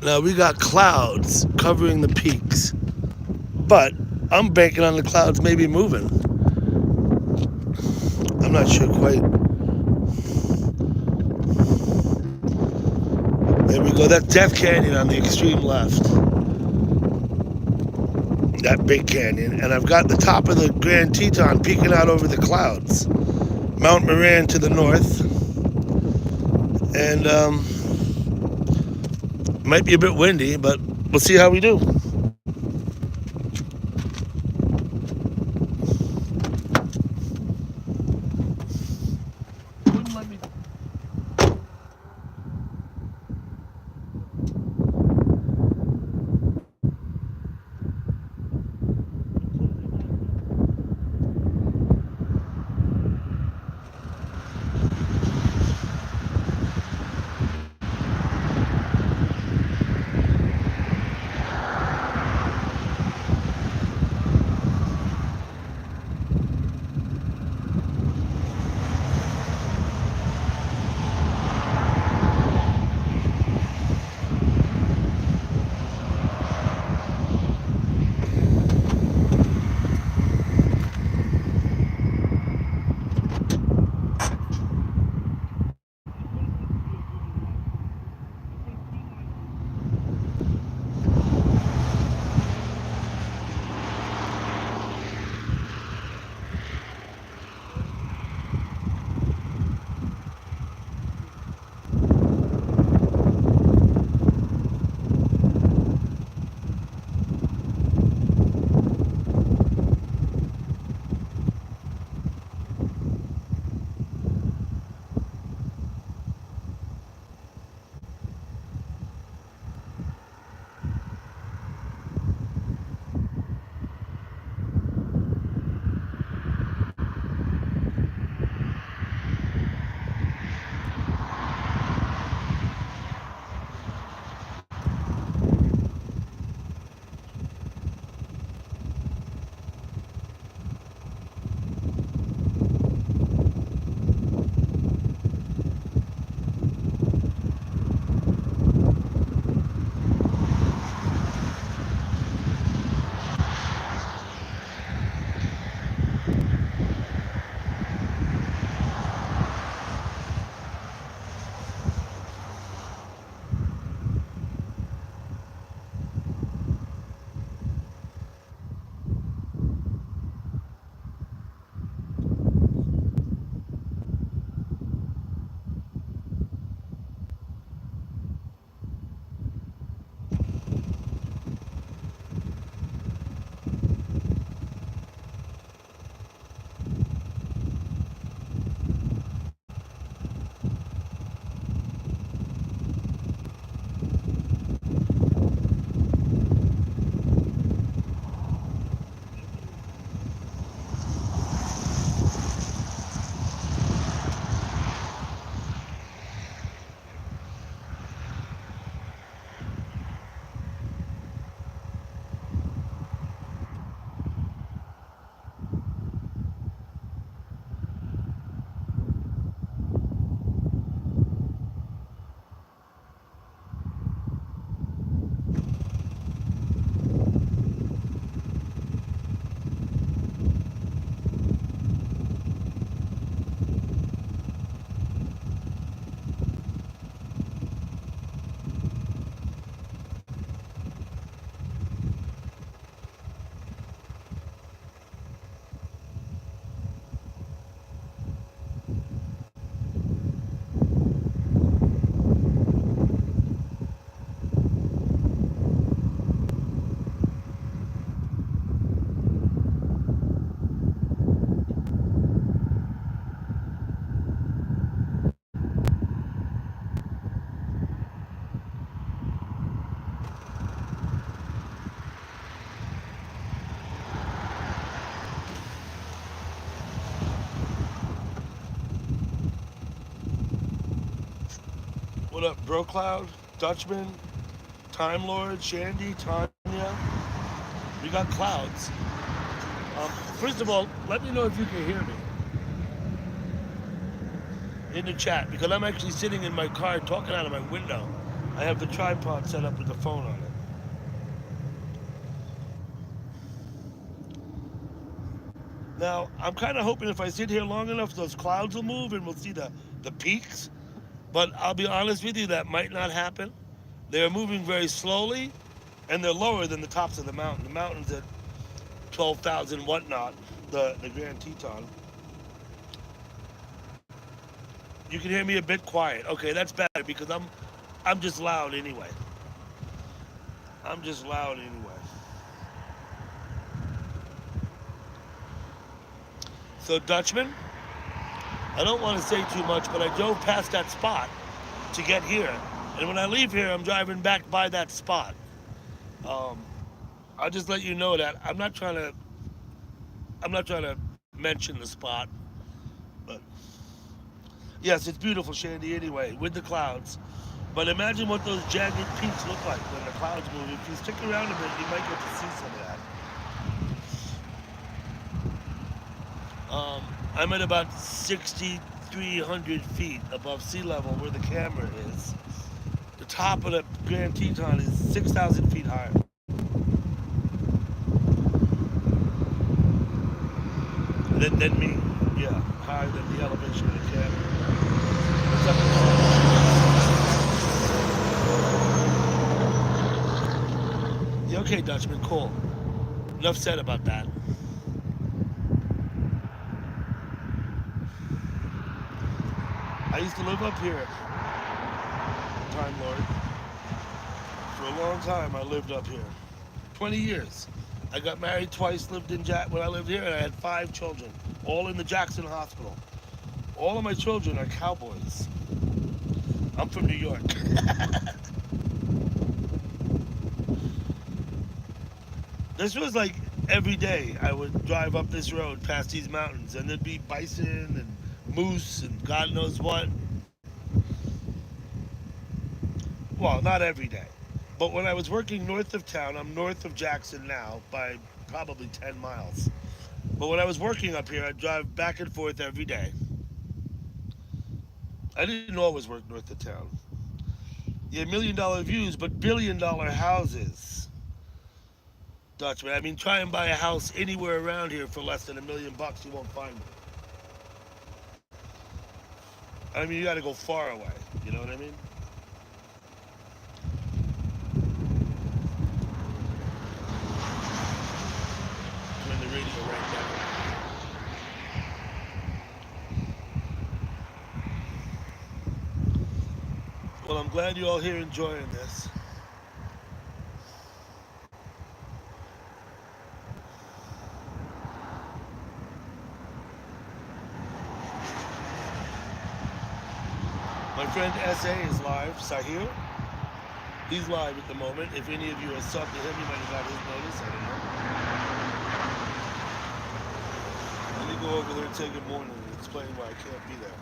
Now we got clouds covering the peaks, but I'm banking on the clouds maybe moving. I'm not sure quite. There we go. That's Death Canyon on the extreme left. That big canyon. And I've got the top of the Grand Teton peeking out over the clouds. Mount Moran to the north. And might be a bit windy, but we'll see how we do. What up, Bro Cloud, Dutchman, Time Lord, Shandy, Tanya? We got clouds. First of all, let me know if you can hear me in the chat because I'm actually sitting in my car talking out of my window. I have the tripod set up with the phone on it. Now, I'm kind of hoping if I sit here long enough, those clouds will move and we'll see the peaks. But I'll be honest with you, that might not happen. They're moving very slowly, and they're lower than the tops of the mountain. The mountain's at 12,000 whatnot, the Grand Teton. You can hear me a bit quiet. Okay, that's better because I'm just loud anyway. I'm just loud anyway. So Dutchman, I don't want to say too much, but I drove past that spot to get here, and when I leave here, I'm driving back by that spot. Um, I'll just let you know that I'm not trying to mention the spot, but yes, it's beautiful, Shandy. Anyway, with the clouds. But imagine what those jagged peaks look like when the clouds move. If you stick around a bit, you might get to see some of that. I'm at about 6,300 feet above sea level where the camera is. The top of the Grand Teton is 6,000 feet higher than me. Yeah, higher than the elevation of the camera. What's up? Yeah, okay, Dutchman, cool. Enough said about that. I used to live up here, Time Lord. For a long time, I lived up here. 20 years. I got married twice, lived in when I lived here, and I had 5 children, all in the Jackson Hospital. All of my children are cowboys. I'm from New York. This was like every day I would drive up this road past these mountains, and there'd be bison and moose and God knows what. Well, not every day. But when I was working north of town, I'm north of Jackson now by probably 10 miles. But when I was working up here, I'd drive back and forth every day. I didn't always work north of town. You had $1 million views, but $1 billion houses. Dutchman, I mean, try and buy a house anywhere around here for less than $1 million. You won't find it. I mean, you got to go far away. You know what I mean? Turn the radio right down. Well, I'm glad you all here enjoying this. My friend SA is live. Sahir, he's live at the moment. If any of you are subbed to him, you might have got his notice. I don't know. Let me go over there and say good morning and explain why I can't be there.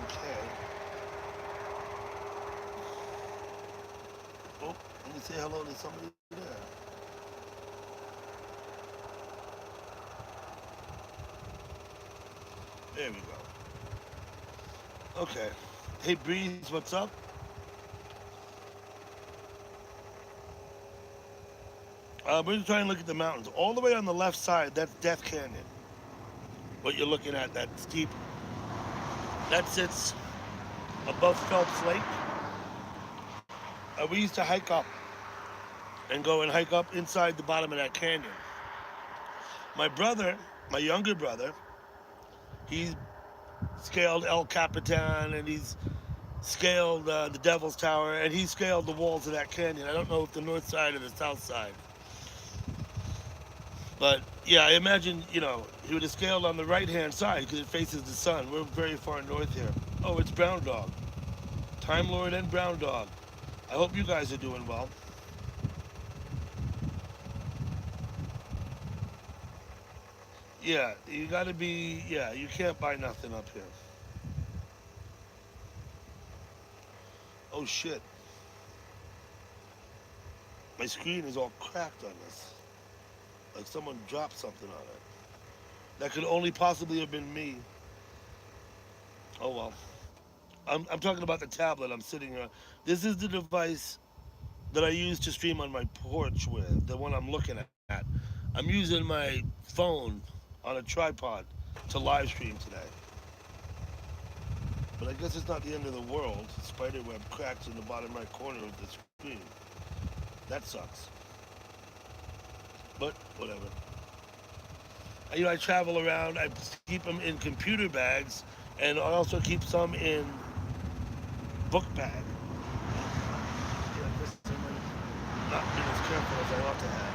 Okay. Oh, let me say hello to somebody there. There we go. Okay. Hey, Breeze, what's up? We're trying to look at the mountains. All the way on the left side, that's Death Canyon. What you're looking at, that steep, that sits above Phelps Lake. We used to hike up and go and hike up inside the bottom of that canyon. My brother, my younger brother, he scaled El Capitan and he's scaled the Devil's Tower, and he scaled the walls of that canyon. I don't know if the north side or the south side, but yeah, I imagine he would have scaled on the right hand side because it faces the sun. We're very far north here. Oh, it's Brown Dog, Time Lord, and Brown Dog. I hope you guys are doing well. Yeah, you gotta be. Yeah, you can't buy nothing up here. Oh shit, my screen is all cracked on this. Like someone dropped something on it. That could only possibly have been me. Oh well. I'm talking about the tablet I'm sitting on. This is the device that I use to stream on my porch with, the one I'm looking at. I'm using my phone on a tripod to live stream today. But I guess it's not the end of the world. Spiderweb cracks in the bottom right corner of the screen. That sucks. But whatever. I travel around. I keep them in computer bags, and I also keep some in book bag. Yeah, I guess I might have not been as careful as I ought to have.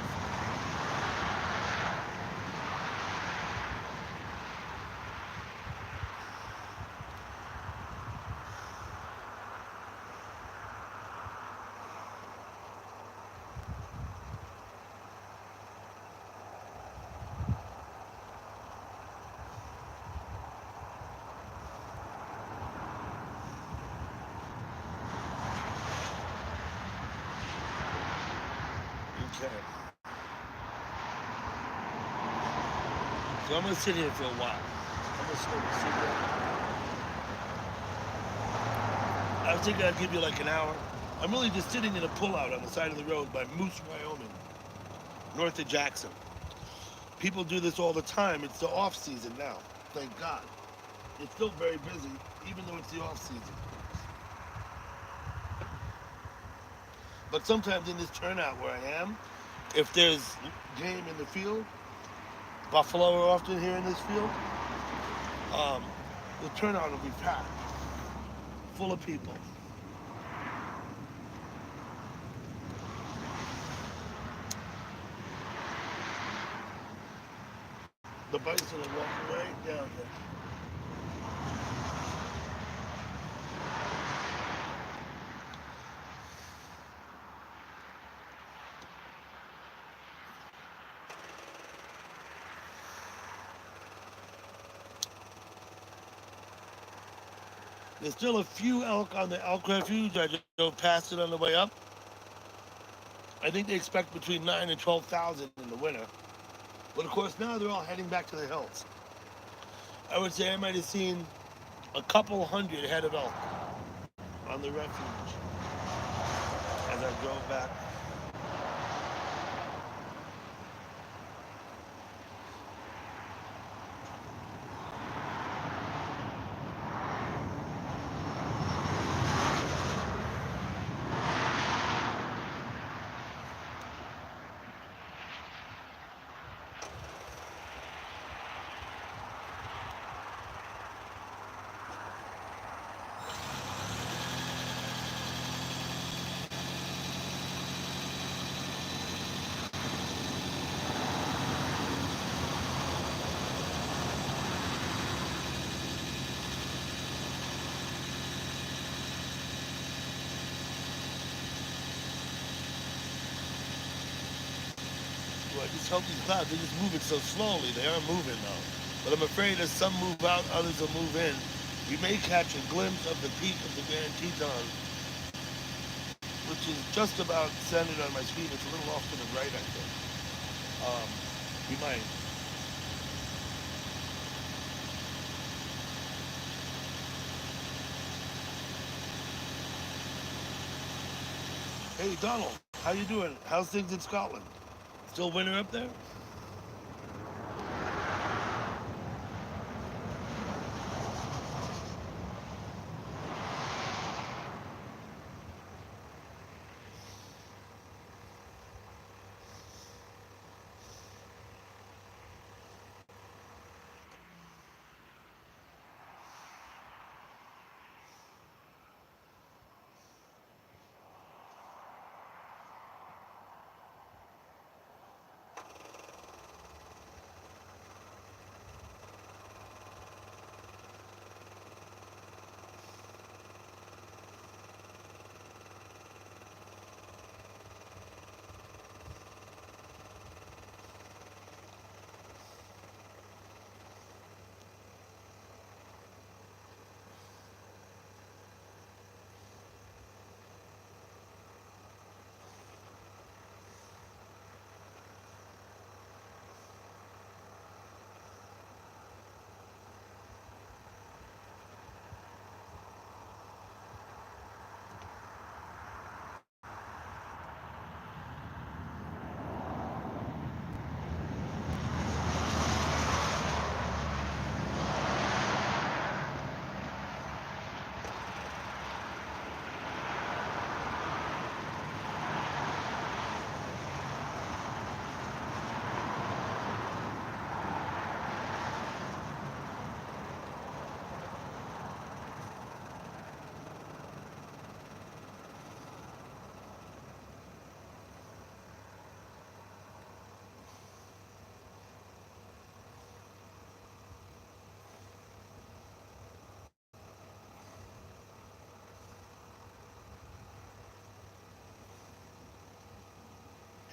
Okay. So I'm gonna sit here for a while. I'm gonna sit here. I was thinking I'd give you like an hour. I'm really just sitting in a pullout on the side of the road by Moose, Wyoming, north of Jackson. People do this all the time. It's the off season now. Thank God. It's still very busy, even though it's the off season. But sometimes in this turnout where I am, if there's game in the field, buffalo are often here in this field. Um, the turnout will be packed, full of people. The bison will walk right down there. There's still a few elk on the elk refuge. I drove past it on the way up. I think they expect between 9 and 12,000 in the winter. But of course, now they're all heading back to the hills. I would say I might have seen a couple hundred head of elk on the refuge as I drove back. Well, I just hope these clouds, they're just moving so slowly. They are moving though. But I'm afraid as some move out, others will move in. We may catch a glimpse of the peak of the Grand Teton, which is just about centered on my screen. It's a little off to the right, I think. Um, we might. Hey, Donald, how you doing? How's things in Scotland? Still winter up there?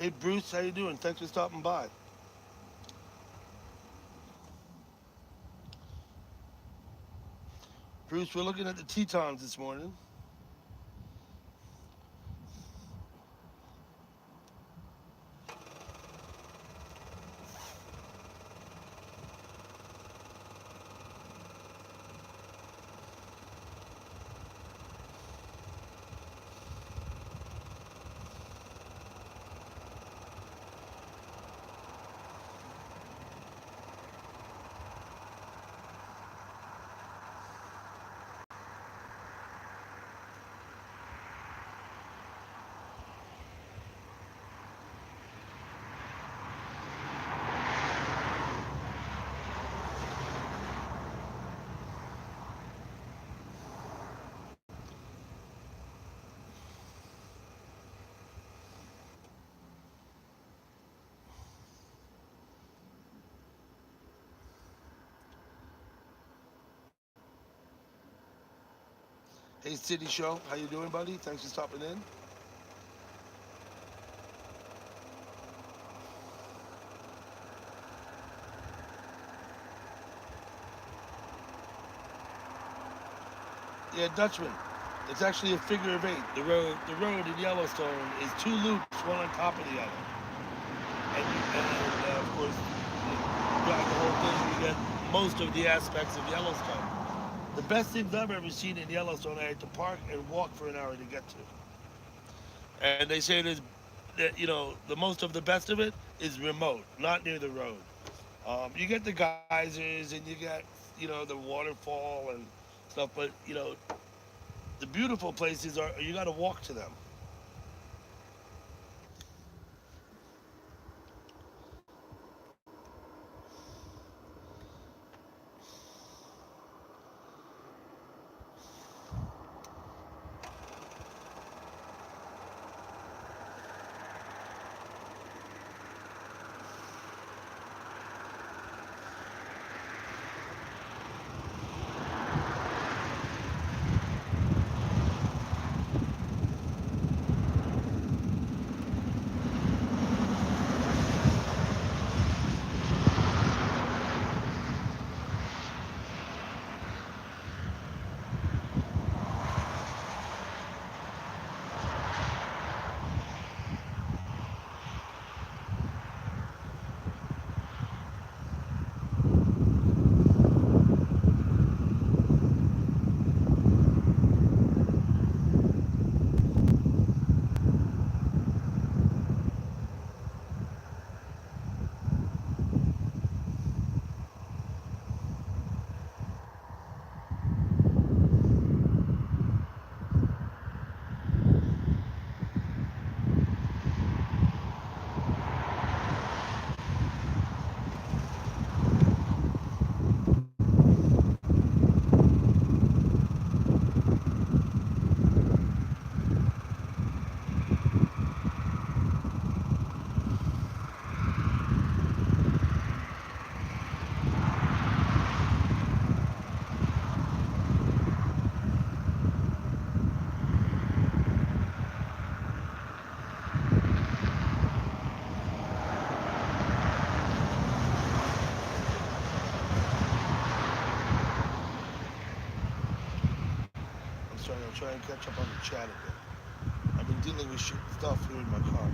Hey Bruce, how you doing? Thanks for stopping by. Bruce, we're looking at the Tetons this morning. Hey City Show, how you doing, buddy? Thanks for stopping in. Yeah, Dutchman. It's actually a figure of eight. The road in Yellowstone is two loops, one on top of the other. And of course, you drive the whole thing, you get most of the aspects of Yellowstone. The best things I've ever seen in Yellowstone, I had to park and walk for an hour to get to. And they say there's that the most of the best of it is remote, not near the road. You get the geysers and you get the waterfall and stuff, but the beautiful places are you got to walk to them. I'm sorry, I'll try and catch up on the chat a bit. I've been dealing with stuff here in my car.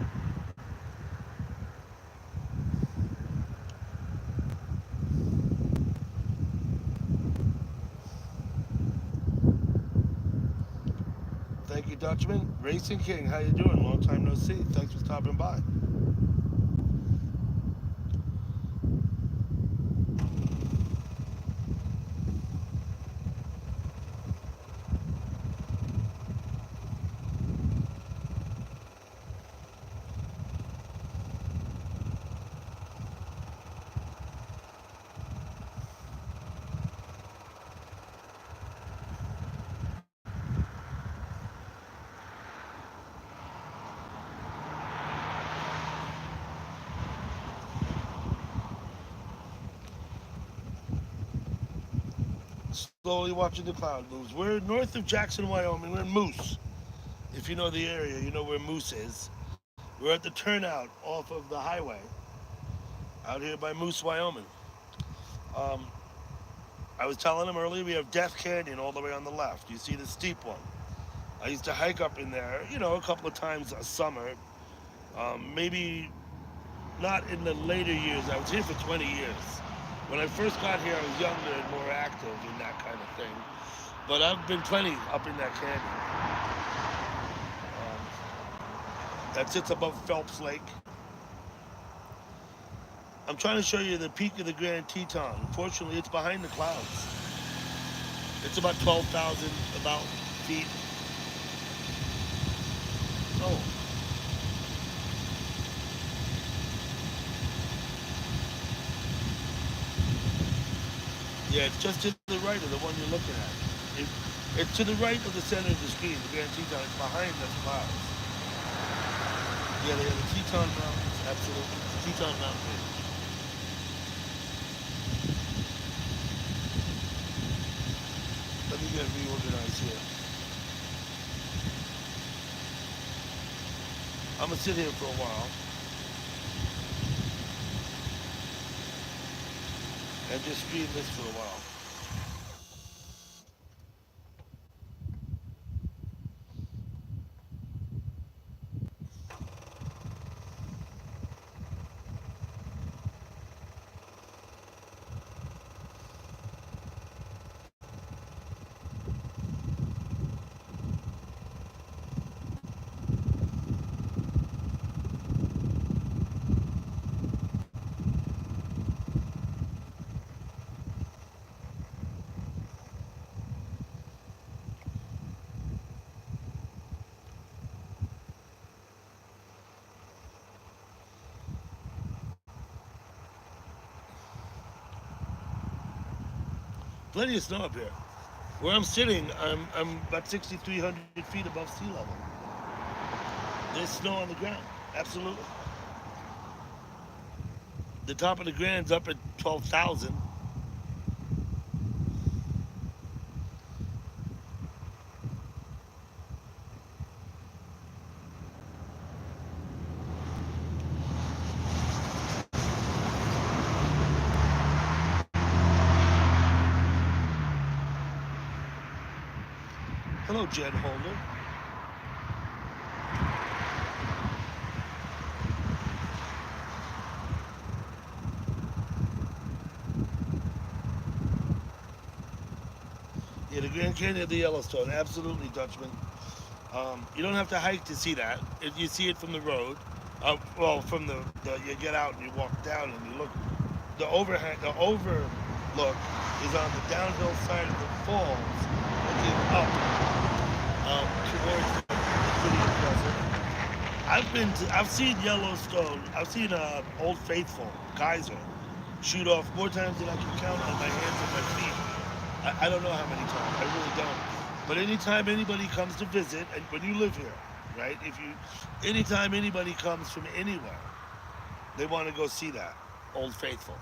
Thank you, Dutchman. Racing King, how you doing? Long time no see. Thanks for stopping by. Slowly watching the cloud moves. We're north of Jackson, Wyoming. We're in Moose. If you know the area, you know where Moose is. We're at the turnout off of the highway out here by Moose, Wyoming. Um, I was telling him earlier we have Death Canyon all the way on the left. You see the steep one. I used to hike up in there, a couple of times a summer. Maybe not in the later years. I was here for 20 years. When I first got here, I was younger and more active in that kind of thing. But I've been plenty up in that canyon. That sits above Phelps Lake. I'm trying to show you the peak of the Grand Teton. Unfortunately, it's behind the clouds. It's about 12,000 about feet. Oh, yeah, it's just to the right of the one you're looking at. It's to the right of the center of the screen, the Grand Teton. It's behind those clouds. Yeah, they have the Teton Mountains, absolutely. Teton Mountain Range. Let me get reorganized here. I'm gonna sit here for a while and just stream this for a while. Plenty of snow up here. Where I'm sitting, I'm about 6,300 feet above sea level. There's snow on the ground, absolutely. The top of the Grand's up at 12,000. Hello, Jed Holder. Yeah, the Grand Canyon of the Yellowstone, absolutely, Dutchman. You don't have to hike to see that. If you see it from the road, well, from the you get out and you walk down and you look. The overlook is on the downhill side of the falls, looking up towards the pretty impressive. I've seen Yellowstone. I've seen Old Faithful geyser shoot off more times than I can count on my hands and my feet. I don't know how many times. I really don't. But anytime anybody comes to visit, and when you live here, right? Anytime anybody comes from anywhere, they want to go see that Old Faithful.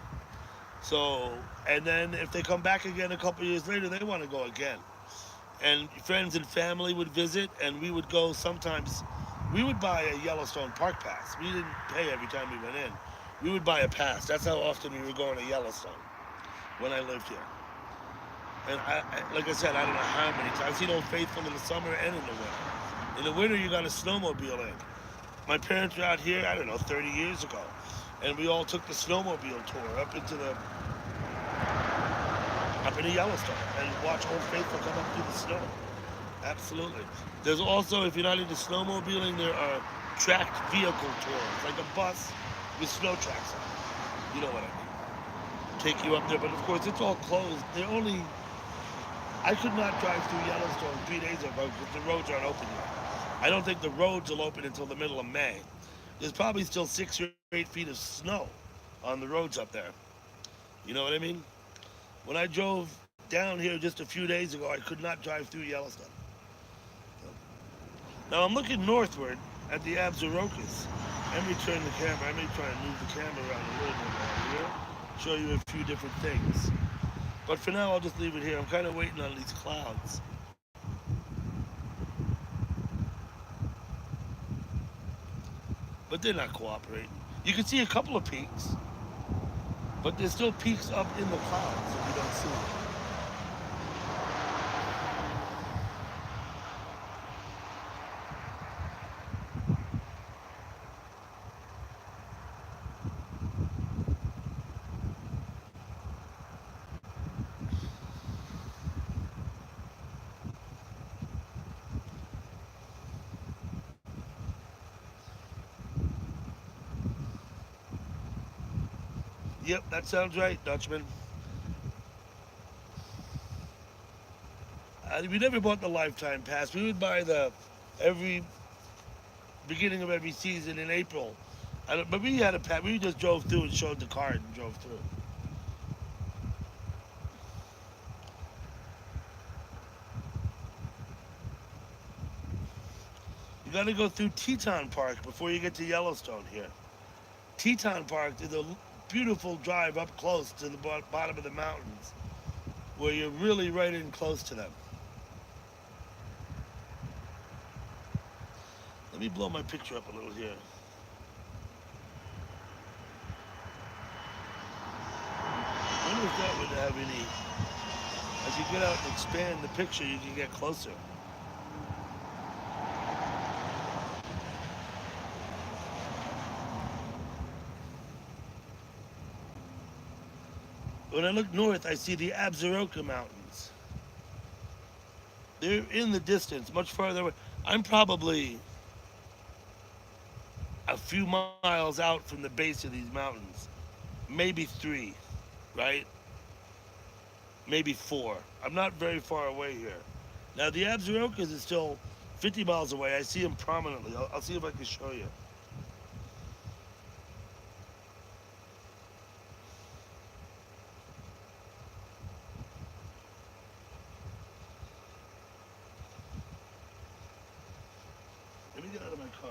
So, and then if they come back again a couple years later, they want to go again. And friends and family would visit, and we would go sometimes. We would buy a Yellowstone Park pass. We didn't pay every time we went in. We would buy a pass. That's how often we were going to Yellowstone when I lived here. And like I said, I don't know how many times. I've seen Old Faithful in the summer and in the winter. In the winter, you got a snowmobile in. My parents were out here, I don't know, 30 years ago. And we all took the snowmobile tour up into Yellowstone and watch Old Faithful come up through the snow. Absolutely. There's also, if you're not into snowmobiling, there are tracked vehicle tours, like a bus with snow tracks on it. You know what I mean? Take you up there, but of course it's all closed. I could not drive through Yellowstone 3 days ago because the roads aren't open yet. I don't think the roads will open until the middle of May. There's probably still 6 or 8 feet of snow on the roads up there. You know what I mean? When I drove down here just a few days ago, I could not drive through Yellowstone. Now I'm looking northward at the Absarokas. Let me turn the camera. I may try and move the camera around a little bit more here. Show you a few different things. But for now, I'll just leave it here. I'm kind of waiting on these clouds. but they're not cooperating. You can see a couple of peaks, but there's still peaks up in the clouds that we don't see. Yep, that sounds right, Dutchman. We never bought the lifetime pass. We would buy the every beginning of every season in April. But we had a pass. We just drove through and showed the card and drove through. You got to go through Teton Park before you get to Yellowstone here. Teton Park is a beautiful drive up close to the bottom of the mountains, where you're really right in close to them. Let me blow my picture up a little here. I wonder if that would have any. As you get out and expand the picture, you can get closer. When I look north, I see the Absaroka Mountains. They're in the distance, much farther away. I'm probably a few miles out from the base of these mountains. Maybe three, right? Maybe four. I'm not very far away here. Now, the Absarokas is still 50 miles away. I see them prominently. I'll see if I can show you. Let me get out of my car.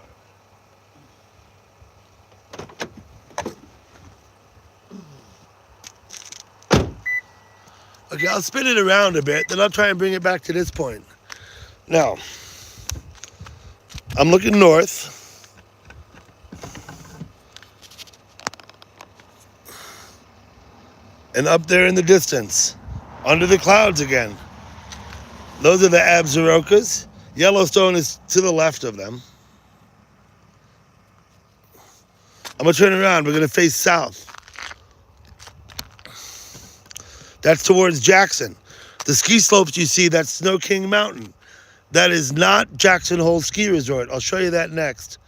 Okay, I'll spin it around a bit, then I'll try and bring it back to this point. Now, I'm looking north, and up there in the distance, under the clouds again. Those are the Absarokas. Yellowstone is to the left of them. I'm going to turn around. We're going to face south. That's towards Jackson. The ski slopes you see, that's Snow King Mountain. That is not Jackson Hole Ski Resort. I'll show you that next.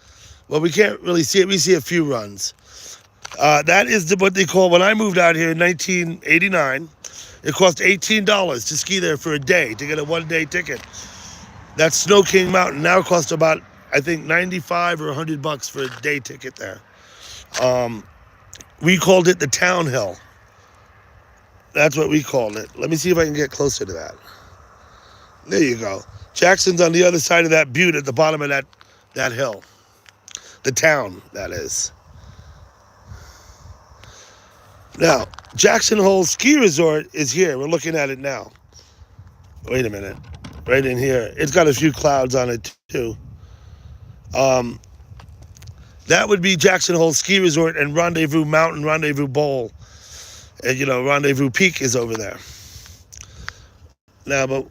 Well, we can't really see it. We see a few runs. That is what they call, when I moved out here in 1989, it cost $18 to ski there for a day, to get a one-day ticket. That's Snow King Mountain. Now it costs about, I think, 95 or 100 bucks for a day ticket there. We called it the Town Hill. That's what we called it. Let me see if I can get closer to that. There you go. Jackson's on the other side of that butte at the bottom of that hill. The town, that is. Now, Jackson Hole Ski Resort is here. We're looking at it now. Wait a minute. Right in here. It's got a few clouds on it, too. That would be Jackson Hole Ski Resort and Rendezvous Mountain, Rendezvous Bowl. And, Rendezvous Peak is over there. Now, but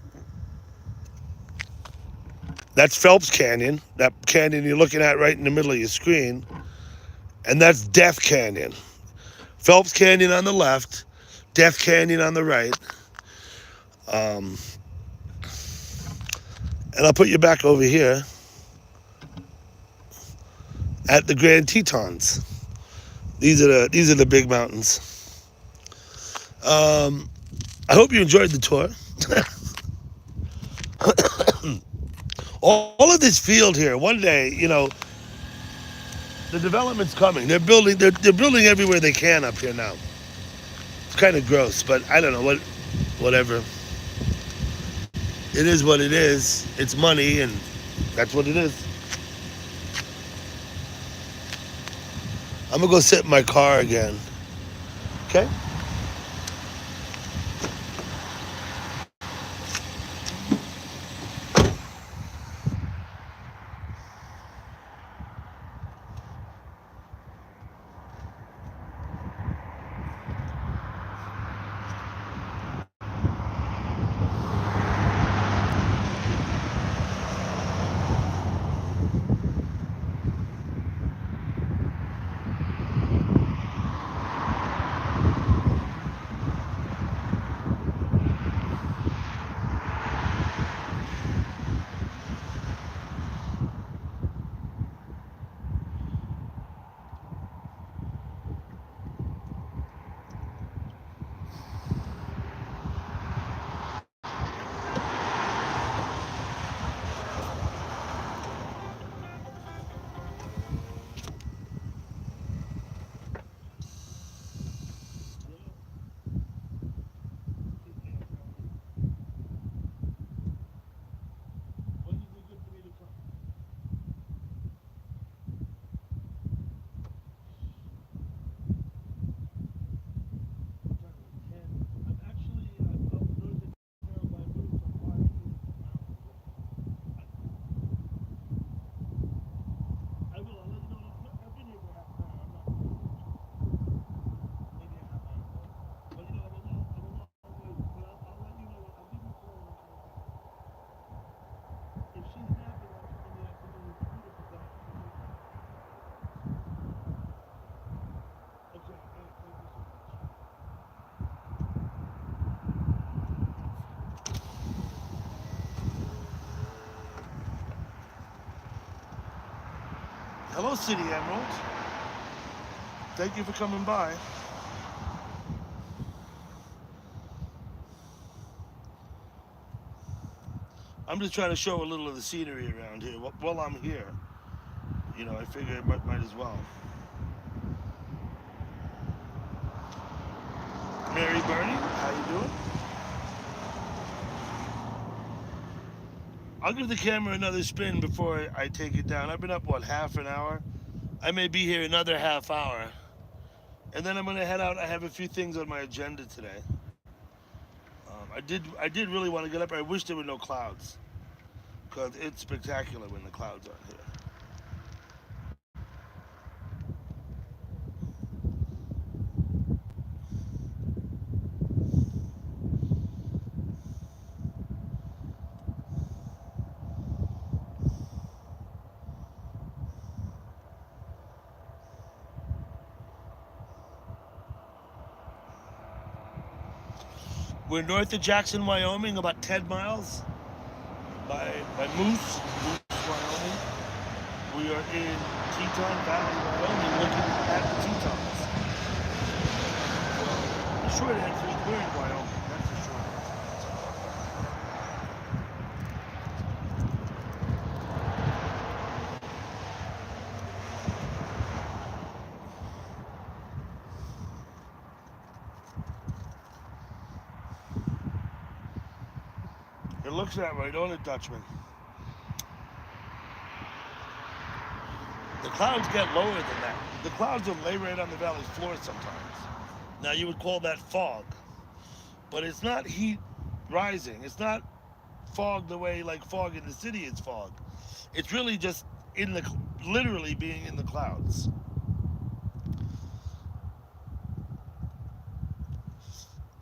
that's Phelps Canyon. That canyon you're looking at right in the middle of your screen. And that's Death Canyon. Phelps Canyon on the left, Death Canyon on the right. And I'll put you back over here at the Grand Tetons. These are the big mountains. I hope you enjoyed the tour. All of this field here, one day, the development's coming. They're building everywhere they can up here now. It's kind of gross, but I don't know, whatever. It is what it is. It's money, and that's what it is. I'm gonna go sit in my car again. Okay? Hello, City Emerald. Thank you for coming by. I'm just trying to show a little of the scenery around here. While I'm here, I figure it might as well. Mary Bernie, how you doing? I'll give the camera another spin before I take it down. I've been up, what, half an hour? I may be here another half hour. And then I'm going to head out. I have a few things on my agenda today. I did really want to get up. I wish there were no clouds, because it's spectacular when the clouds aren't here. We're north of Jackson, Wyoming, about 10 miles by Moose, Wyoming. We are in Teton Valley, Wyoming, looking at the Tetons. The short answer is we're in Wyoming. That's the short answer. It looks that way, don't it, Dutchman? The clouds get lower than that. The clouds will lay right on the valley floor sometimes. Now you would call that fog, but it's not heat rising. It's not fog the way like fog in the city is fog. It's really just literally being in the clouds.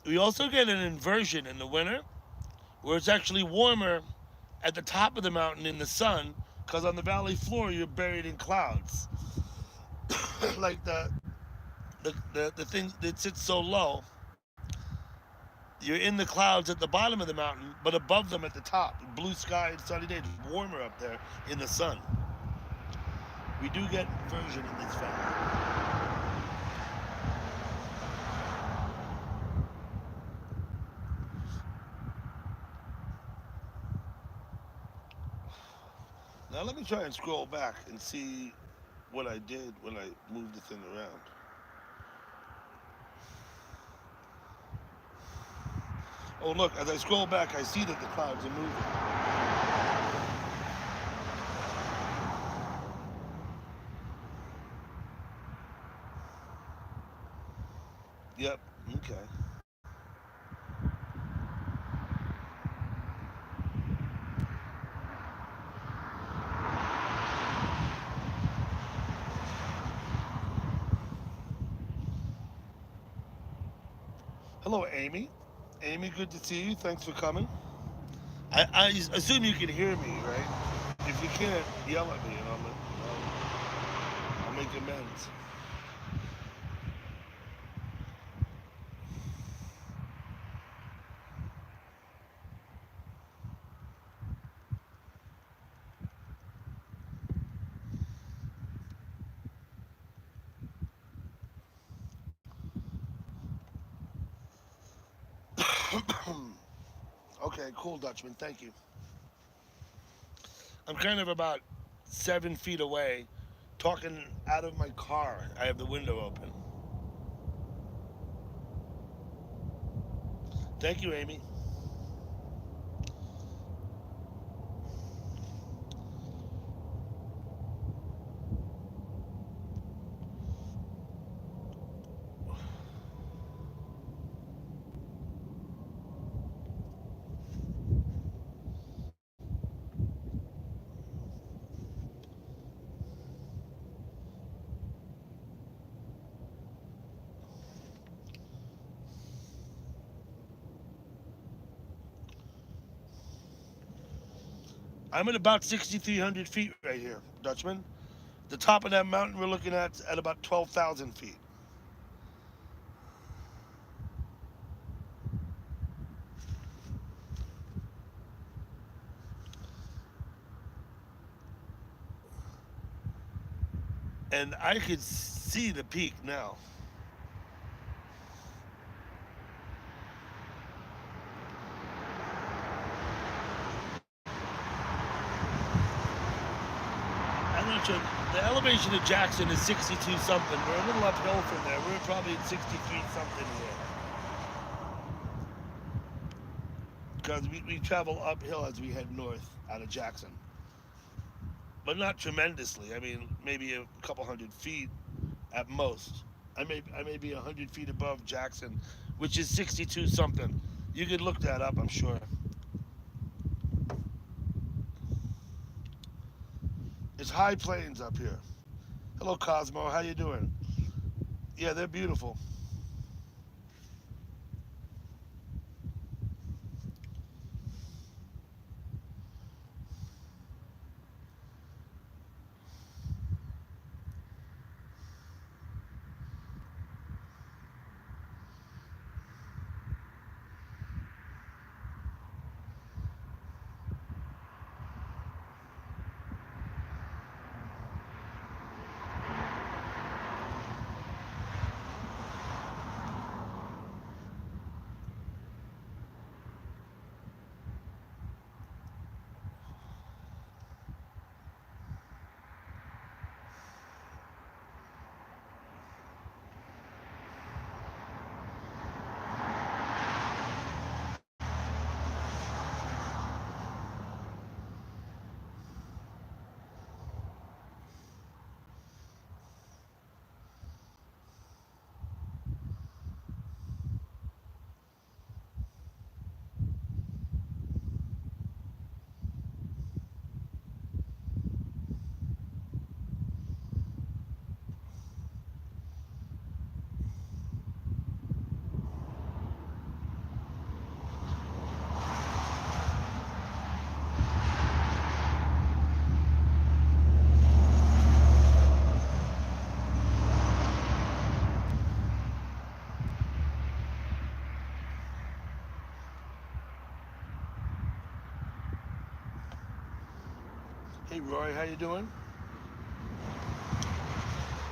We also get an inversion in the winter where it's actually warmer at the top of the mountain in the sun, because on the valley floor you're buried in clouds. Like the thing that sits so low, you're in the clouds at the bottom of the mountain, but above them at the top, blue sky and sunny days, warmer up there in the sun. We do get inversion in this family. Now let me try and scroll back and see what I did when I moved the thing around. Oh look, as I scroll back, I see that the clouds are moving. Yep, okay. Hello, Amy. Amy, good to see you. Thanks for coming. I assume you can hear me, right? If you can't, yell at me and I'll make amends. Okay, cool, Dutchman. Thank you. I'm kind of about 7 feet away, talking out of my car. I have the window open. Thank you, Amy. I'm at about 6,300 feet right here, Dutchman. The top of that mountain we're looking at about 12,000 feet. and I could see the peak now. I'm not sure. The elevation of Jackson is 62 something. We're a little uphill from there. We're probably at 63 something here. Because we travel uphill as we head north out of Jackson. But not tremendously. I mean, maybe a couple 100 feet at most. I may be 100 feet above Jackson, which is 62 something. You could look that up, I'm sure. It's high plains up here. Hello, Cosmo. How you doing? Yeah, they're beautiful. Hey, Roy, how you doing?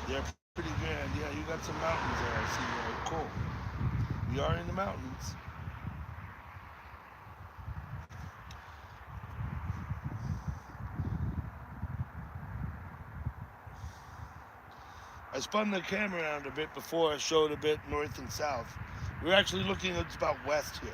They're pretty grand. Yeah, you got some mountains there. I see. Cool. We are in the mountains. I spun the camera around a bit before. I showed a bit north and south. We're actually looking at about west here.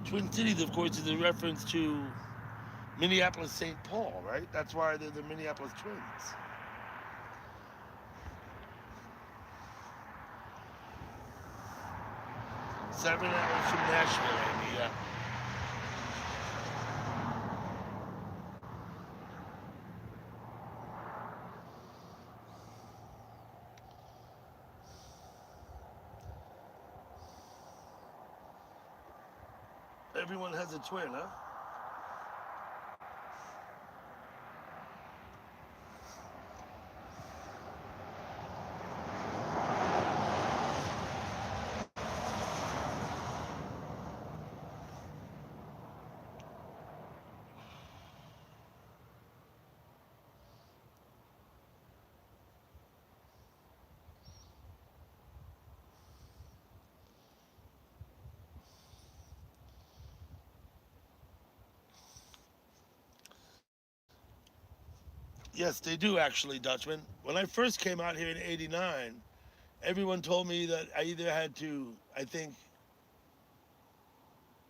Twin Cities, of course, is a reference to Minneapolis St. Paul, right? That's why they're the Minneapolis Twins. 7 hours from Nashville, Andy. Yeah. Everyone has a twin, huh? Yes, they do actually, Dutchman. When I first came out here in '89, everyone told me that I either had to, I think,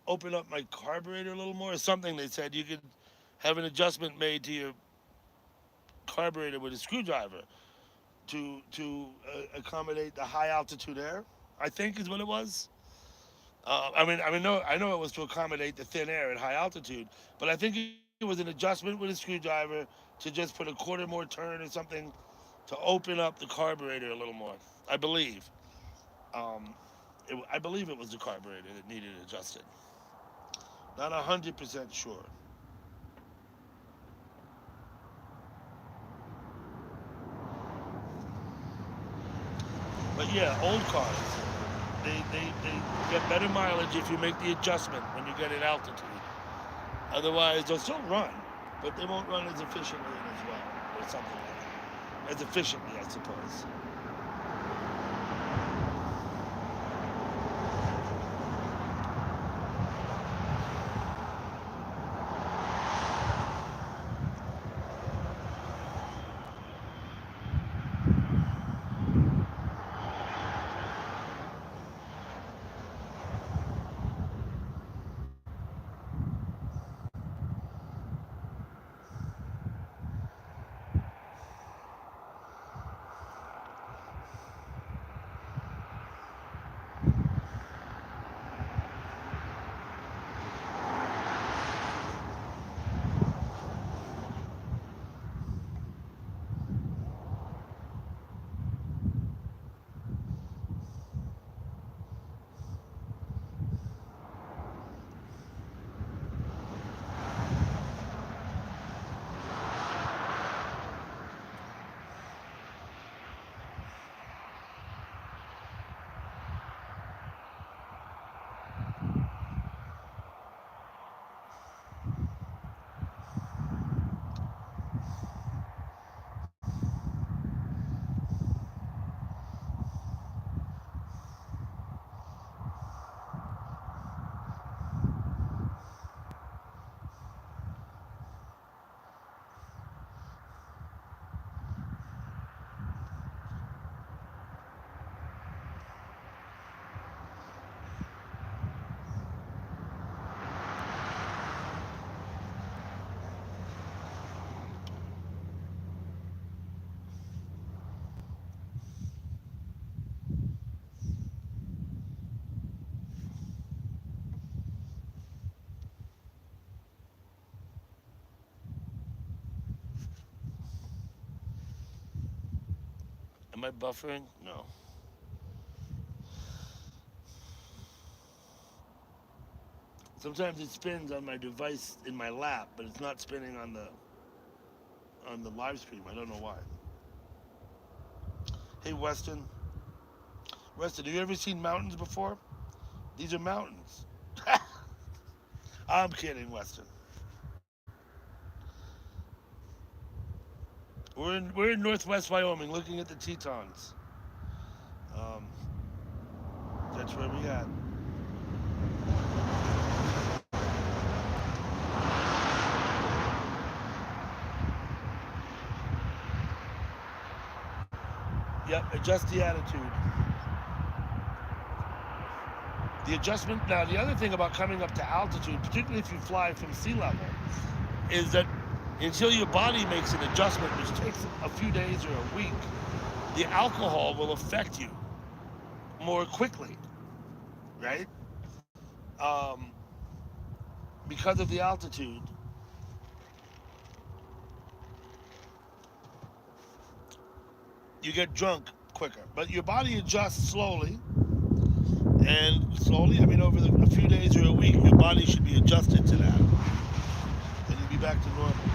open up my carburetor a little more or something. They said you could have an adjustment made to your carburetor with a screwdriver to accommodate the high altitude air. I think is what it was. No, I know it was to accommodate the thin air at high altitude, but I think it was an adjustment with a screwdriver to just put a quarter more turn or something to open up the carburetor a little more. I believe. Um, I believe it was the carburetor that needed adjusted. Not 100% sure. But yeah, old cars, they get better mileage if you make the adjustment when you get at altitude. Otherwise, they'll still run, but they won't run as efficiently and as well, or something like that. As efficiently, I suppose. Am I buffering? No. Sometimes it spins on my device in my lap, but it's not spinning on the live stream. I don't know why. Hey, Weston. Weston, have you ever seen mountains before? These are mountains. I'm kidding, Weston. We're in northwest Wyoming, looking at the Tetons. Um, that's where we at. Yep, adjust the attitude. The adjustment. Now, the other thing about coming up to altitude, particularly if you fly from sea level, is that until your body makes an adjustment, which takes a few days or a week, the alcohol will affect you more quickly, right? Um, because of the altitude, you get drunk quicker. But your body adjusts slowly, and slowly, I mean, over a few days or a week, your body should be adjusted to that, and you'll be back to normal.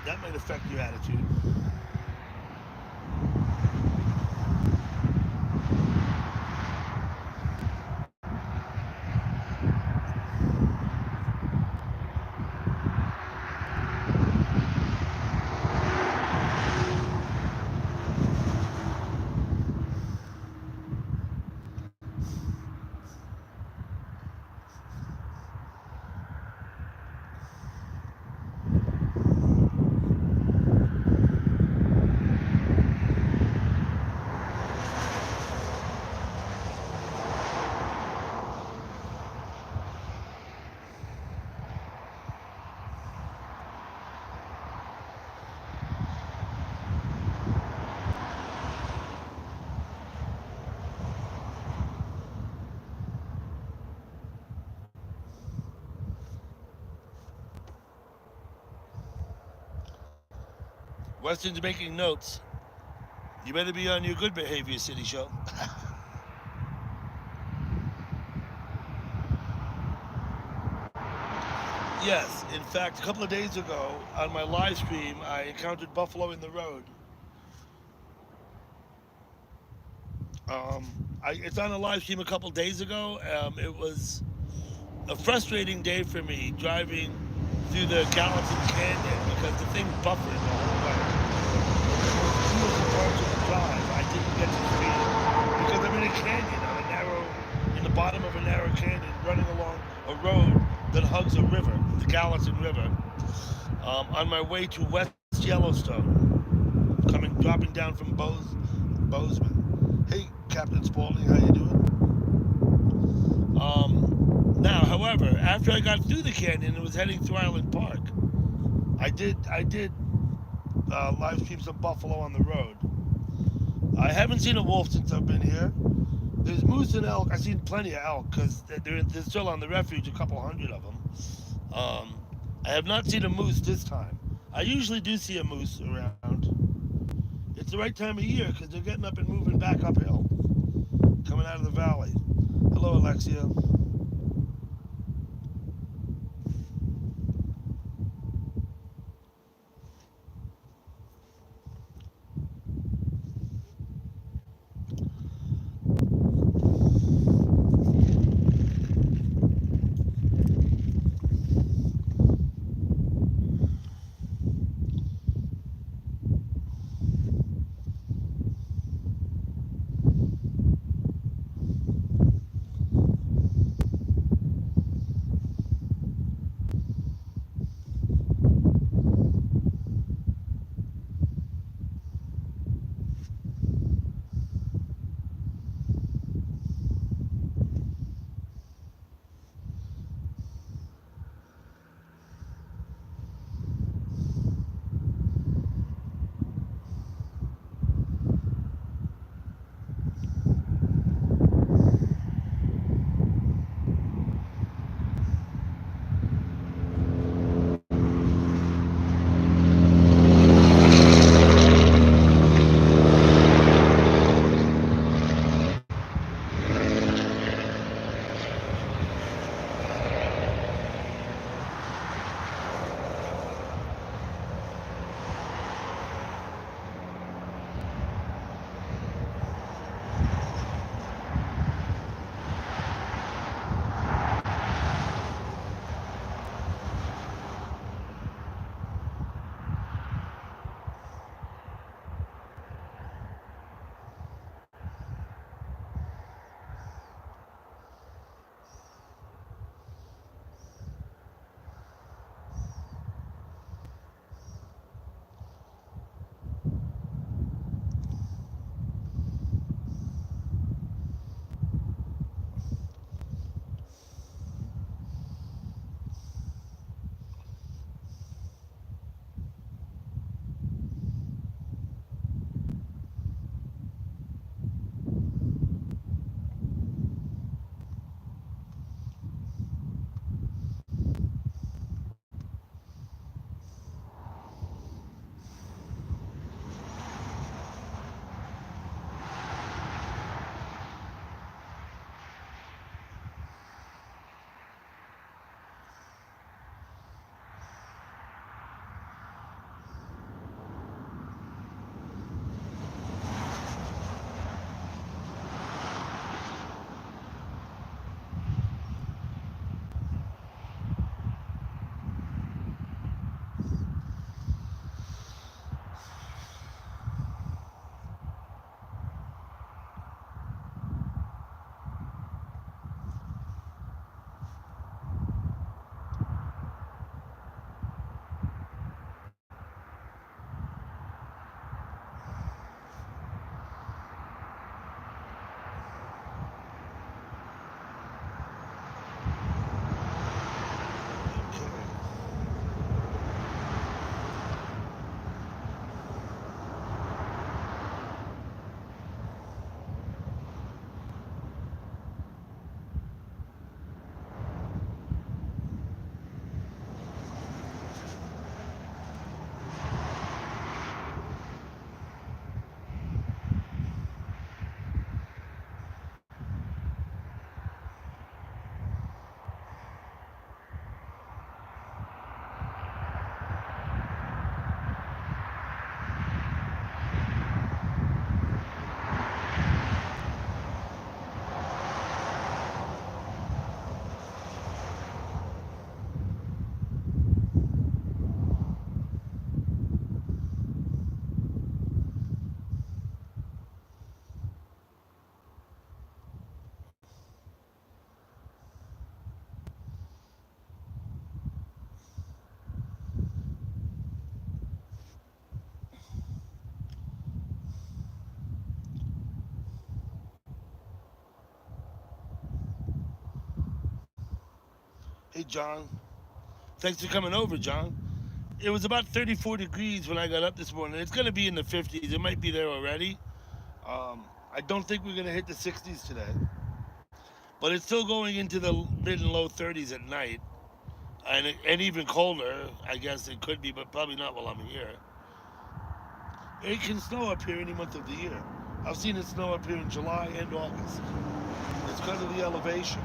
That might affect your attitude. Weston's making notes. You better be on your good behavior, City Show. Yes, in fact, a couple of days ago on my live stream, I encountered buffalo in the road. Um, it's on a live stream a couple of days ago. It was a frustrating day for me driving through the Gallatin Canyon because the thing buffered the whole way. The most beautiful parts of the drive I didn't get to see because I'm in a canyon on a narrow, in the bottom of a narrow canyon, running along a road that hugs a river, the Gallatin River, on my way to West Yellowstone, dropping down from Bozeman. Hey, Captain Spaulding, how you doing? Now, however, after I got through the canyon and was heading through Island Park, I did live stream some buffalo on the road. I haven't seen a wolf since I've been here. There's moose and elk. I've seen plenty of elk because they're still on the refuge, a couple hundred of them. Um, I have not seen a moose this time. I usually do see a moose around. It's the right time of year because they're getting up and moving back uphill, coming out of the valley. Hello, Alexia. Hey, John. Thanks for coming over, John. It was about 34 degrees when I got up this morning. It's going to be in the 50s. It might be there already. I don't think we're going to hit the 60s today, but it's still going into the mid and low 30s at night, and even colder. I guess it could be, but probably not while I'm here. It can snow up here any month of the year. I've seen it snow up here in July and August. It's because of the elevation.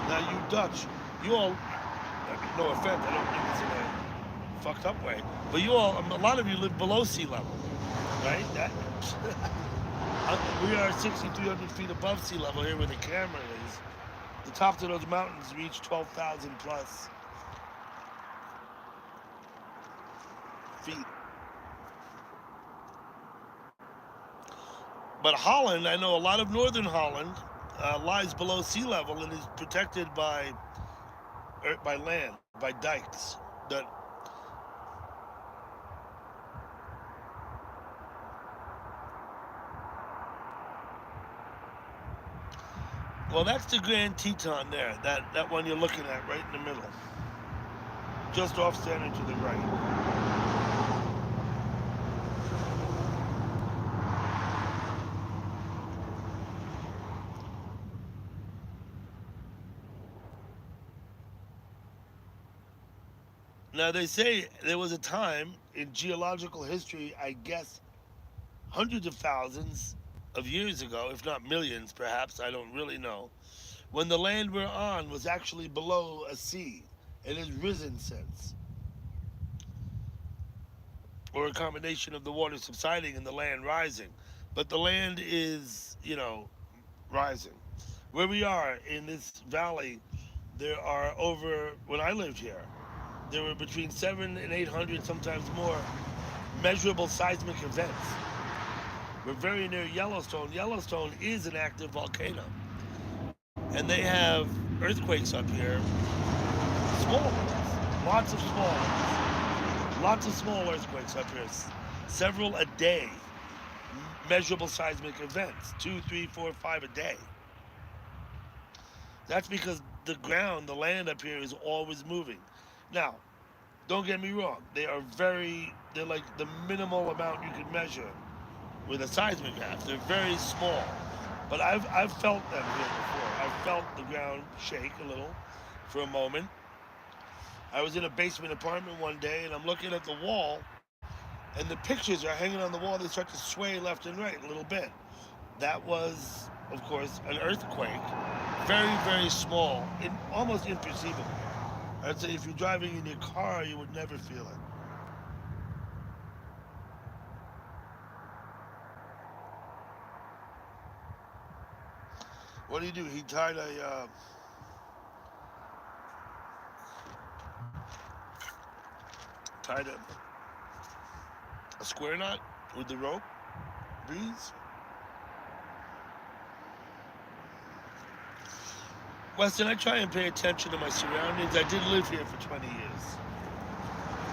Now, you Dutch, you all, no offense, I don't mean this in a fucked up way, but you all, a lot of you live below sea level, right? We are 6,300 feet above sea level here where the camera is. The tops of those mountains reach 12,000 plus feet. But Holland, I know a lot of northern Holland lies below sea level and is protected by land, by dikes. That well, that's the Grand Teton there. That one you're looking at right in the middle, just off center to the right. Now they say there was a time in geological history, I guess hundreds of thousands of years ago, if not millions perhaps, I don't really know, when the land we're on was actually below a sea and has risen since, or a combination of the water subsiding and the land rising. But the land is, rising. Where we are in this valley, there are over, when I lived here, there were between 700 and 800, sometimes more, measurable seismic events. We're very near Yellowstone. Yellowstone is an active volcano. And they have earthquakes up here, small ones, lots of small ones, lots of small earthquakes up here, several a day, measurable seismic events, two, three, four, five a day. That's because the ground, the land up here is always moving. Now, don't get me wrong, they're like the minimal amount you can measure with a seismic graph. They're very small. But I've felt them here before. I've felt the ground shake a little for a moment. I was in a basement apartment one day and I'm looking at the wall and the pictures are hanging on the wall. They start to sway left and right a little bit. That was, of course, an earthquake. Very, very small, almost imperceivable. I'd say if you're driving in your car, you would never feel it. What do you do? He tied a square knot with the rope. Breeze. Weston, I try and pay attention to my surroundings. I did live here for 20 years.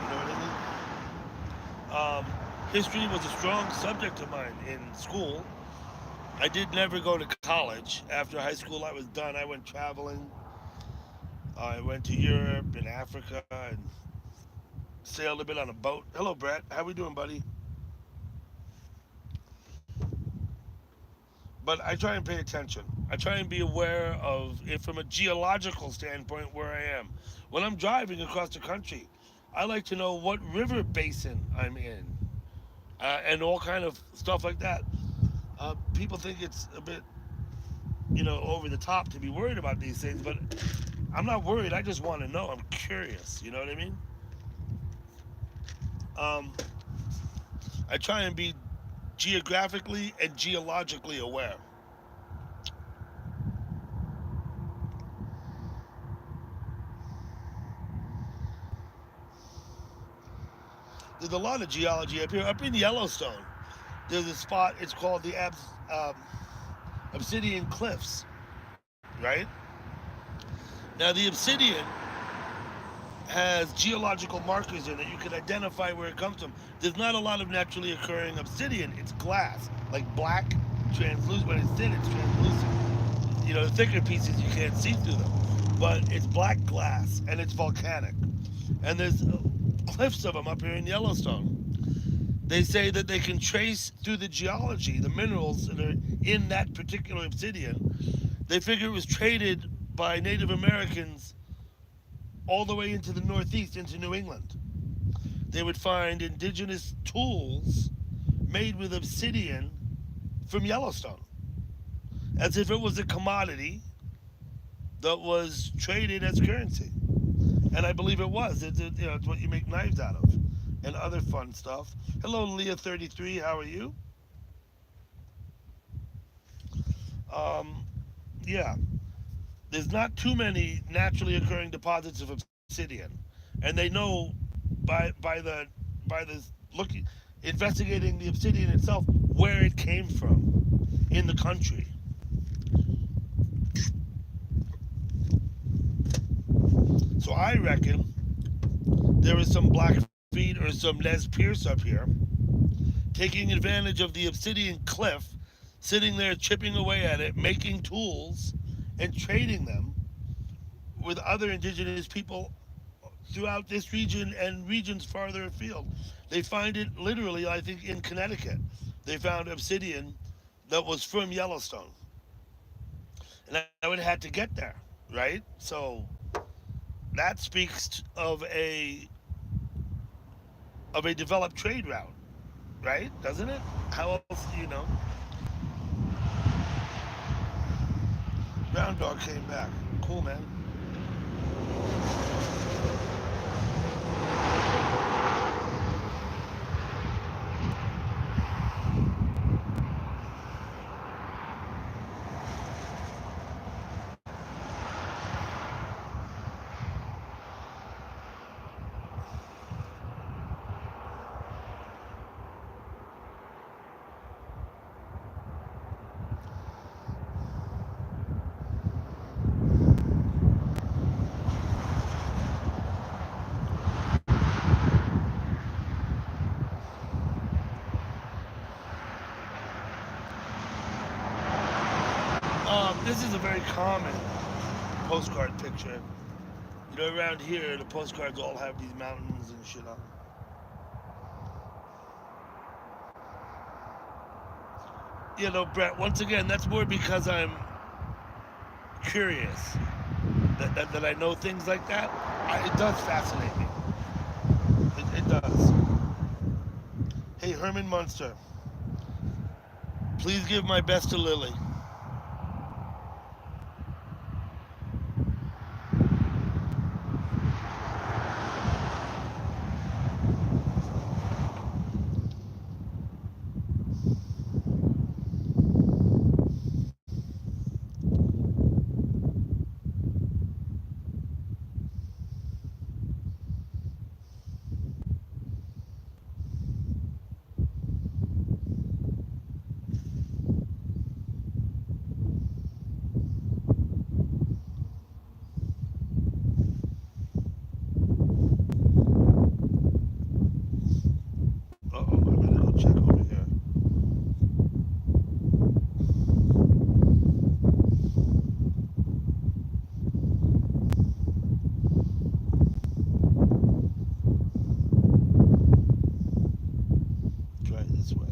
You know what I mean? History was a strong subject of mine in school. I did never go to college. After high school, I was done. I went traveling. I went to Europe and Africa and sailed a bit on a boat. Hello, Brett. How we doing, buddy? But I try and pay attention. I try and be aware of it from a geological standpoint where I am. When I'm driving across the country, I like to know what river basin I'm in, and all kind of stuff like that. People think it's a bit, over the top to be worried about these things, but I'm not worried. I just want to know. I'm curious. You know what I mean? Um, I try and be geographically and geologically aware. There's a lot of geology up here. Up in Yellowstone, there's a spot. It's called the Obsidian Cliffs, right? Now, the obsidian has geological markers in it. You can identify where it comes from. There's not a lot of naturally occurring obsidian. It's glass, like black, translucent. When it's thin, it's translucent. The thicker pieces, you can't see through them. but it's black glass and it's volcanic. And there's cliffs of them up here in Yellowstone. They say that they can trace through the geology, the minerals that are in that particular obsidian. They figure it was traded by Native Americans all the way into the Northeast, into New England. They would find indigenous tools made with obsidian from Yellowstone, as if it was a commodity that was traded as currency. And I believe it was. It's what you make knives out of, and other fun stuff. Hello, Leah33. How are you? Um, yeah, there's not too many naturally occurring deposits of obsidian, and they know by the by the looking investigating the obsidian itself where it came from in the country. So I reckon there is some Blackfeet or some Nez Perce up here taking advantage of the obsidian cliff, sitting there chipping away at it, making tools, and trading them with other indigenous people throughout this region and regions farther afield. They find it literally, I think, in Connecticut. They found obsidian that was from Yellowstone. And I would have had to get there, right? So that speaks of a developed trade route, right? Doesn't it? How else? Brown dog came back. Cool, man. This is a very common postcard picture. Around here, the postcards all have these mountains and shit on them. Brett, once again, that's more because I'm curious that I know things like that. It does fascinate me. It does. Hey, Herman Munster, please give my best to Lily. Uh-oh, I better go check over here. Try it this way.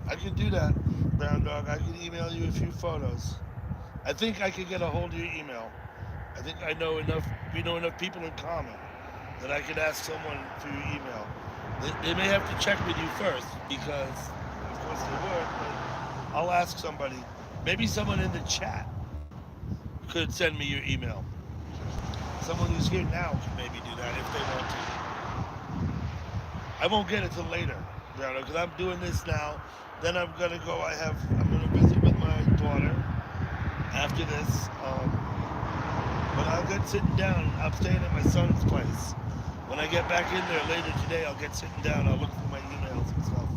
I can do that, Brown Dog. I can email you a few photos. I think I could get a hold of your email. I think I know enough. We know enough people in common that I could ask someone for your email. They may have to check with you first because, of course, they would. But I'll ask somebody. Maybe someone in the chat could send me your email. Someone who's here now could maybe do that if they want to. I won't get it till later, because I'm doing this now. Then I'm gonna go. I'm gonna visit with my daughter after this. But I'll get sitting down. I'm staying at my son's place. When I get back in there later today, I'll get sitting down. I'll look through my emails and stuff.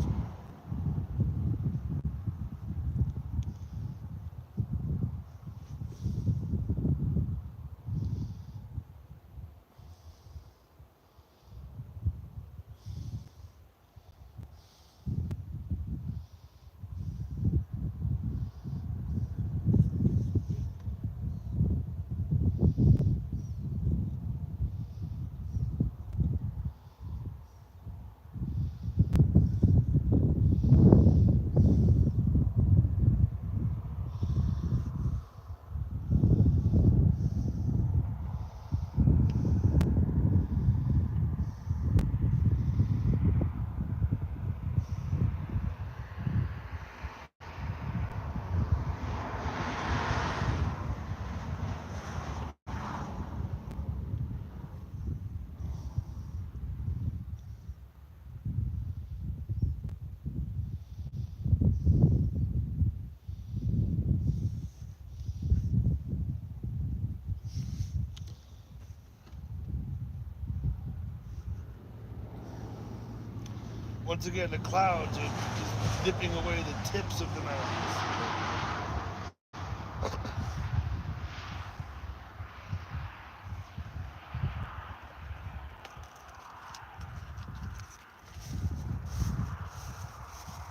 Once again, the clouds are just nipping away the tips of the mountains.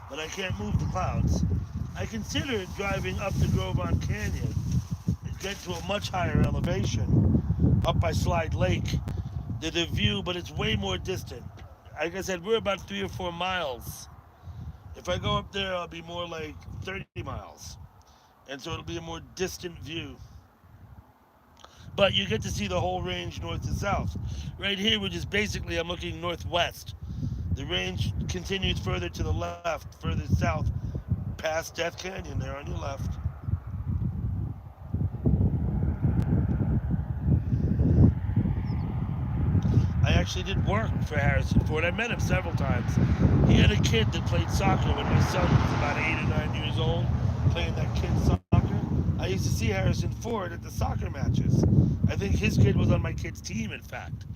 But I can't move the clouds. I considered driving up the Grovon Canyon and get to a much higher elevation, up by Slide Lake. There's a view, but it's way more distant. Like I said, we're about 3 or 4 miles. If I go up there, I'll be more like 30 miles. And so it'll be a more distant view. But you get to see the whole range north to south. Right here, which is basically, I'm looking northwest. The range continues further to the left, further south, past Death Canyon there on your left. I actually did work for Harrison Ford. I met him several times. He had a kid that played soccer when my son was about 8 or 9 years old, playing that kid's soccer. I used to see Harrison Ford at the soccer matches. I think his kid was on my kid's team, in fact.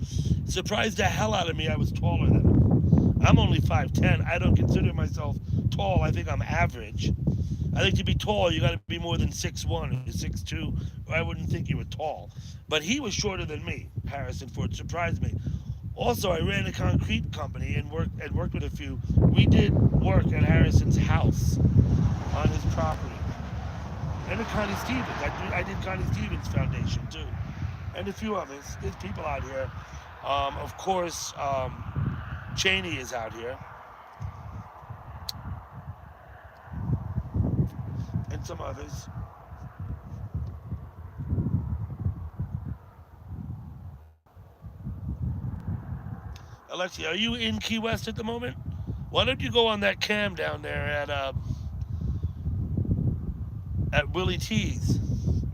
Surprised the hell out of me I was taller than him. I'm only 5'10". I don't consider myself tall. I think I'm average. I think to be tall, you got to be more than 6'1" or 6'2", or I wouldn't think you were tall. But he was shorter than me, Harrison Ford. Surprised me. Also, I ran a concrete company and worked with a few. We did work at Harrison's house on his property. And at Connie Stevens. I did Connie Stevens Foundation, too. And a few others. There's people out here. Of course, Cheney is out here. And some others. Alexia, are you in Key West at the moment? Why don't you go on that cam down there at Willie T's,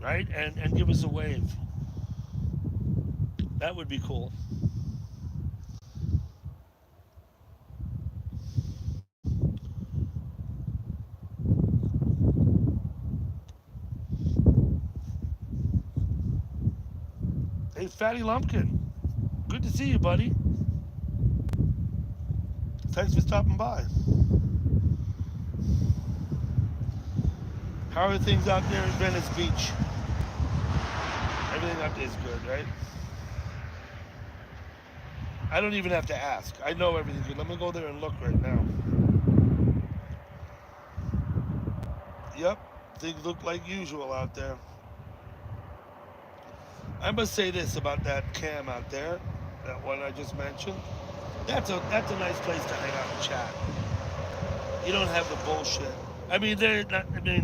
right? And give us a wave. That would be cool. Hey, Fatty Lumpkin. Good to see you, buddy. Thanks for stopping by. How are things out there in Venice Beach? Everything out there is good, right? I don't even have to ask. I know everything's good. Let me go there and look right now. Yep, things look like usual out there. I must say this about that cam out there, that one I just mentioned. That's a nice place to hang out and chat. You don't have the bullshit.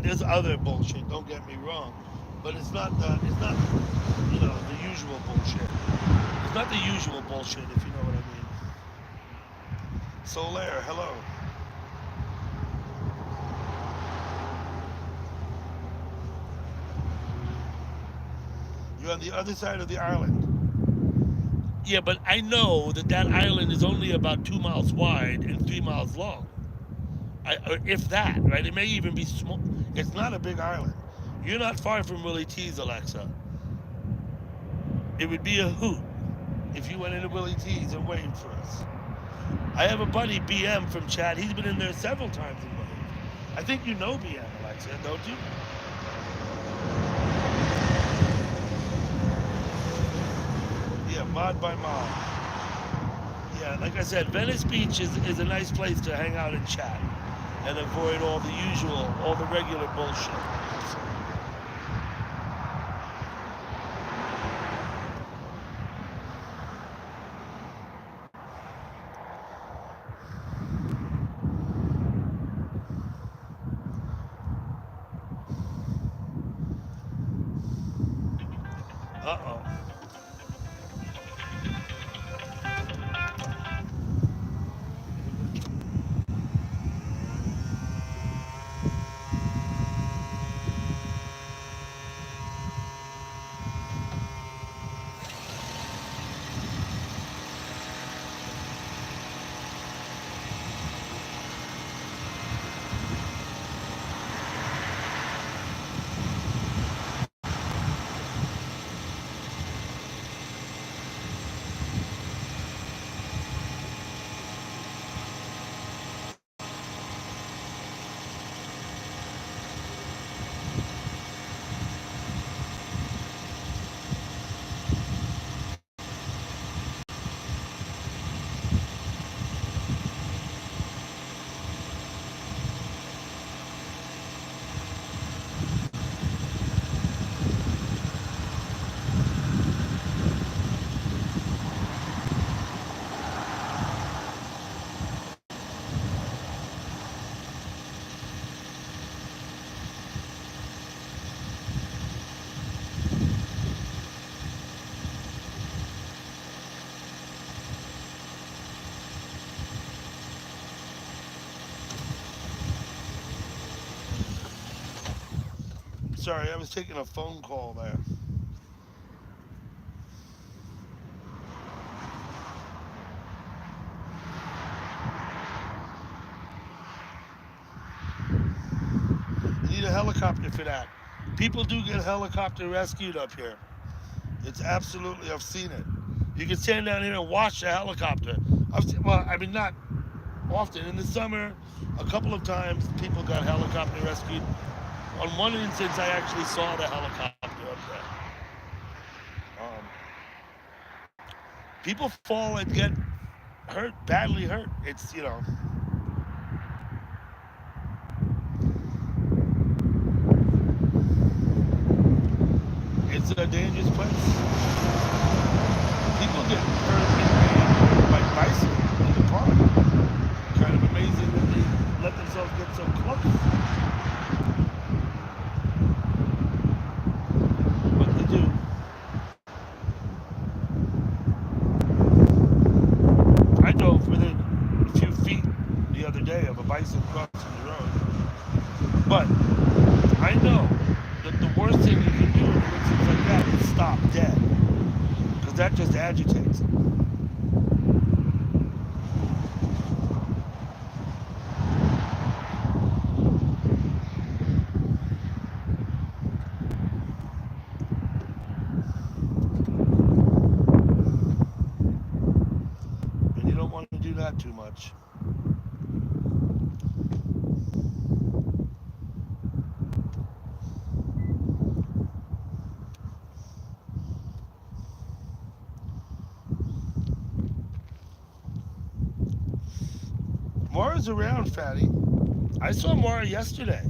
There's other bullshit. Don't get me wrong, but it's not the usual bullshit. It's not the usual bullshit, if you know what I mean. Solaire, hello. You're on the other side of the island. Yeah, but I know that that island is only about 2 miles wide and 3 miles long. Or if that, right? It may even be small. It's not a big island. You're not far from Willie T's, Alexa. It would be a hoot if you went into Willie T's and waved for us. I have a buddy, BM, from Chad. He's been in there several times and waved. I think you know BM, Alexa, don't you? Yeah, mod by mod. Yeah, like I said, Venice Beach is a nice place to hang out and chat and avoid all the usual, all the regular bullshit. Uh-oh. Sorry, I was taking a phone call there. You need a helicopter for that. People do get helicopter rescued up here. It's absolutely, I've seen it. You can stand down here and watch the helicopter. Well, I mean, not often. In the summer, a couple of times, people got helicopter rescued. On one instance, I actually saw the helicopter up there. People fall and get hurt, badly hurt. It's a dangerous place. People get hurt by bison in the park. Kind of amazing that they let themselves get so close. What they do. I dove within a few feet the other day of a bison crossing the road. But I know that the worst thing you can do in an instance like that is stop dead. Because that just agitates it. And you don't want to do that too much. Mara's around, Fatty. I saw Mara yesterday.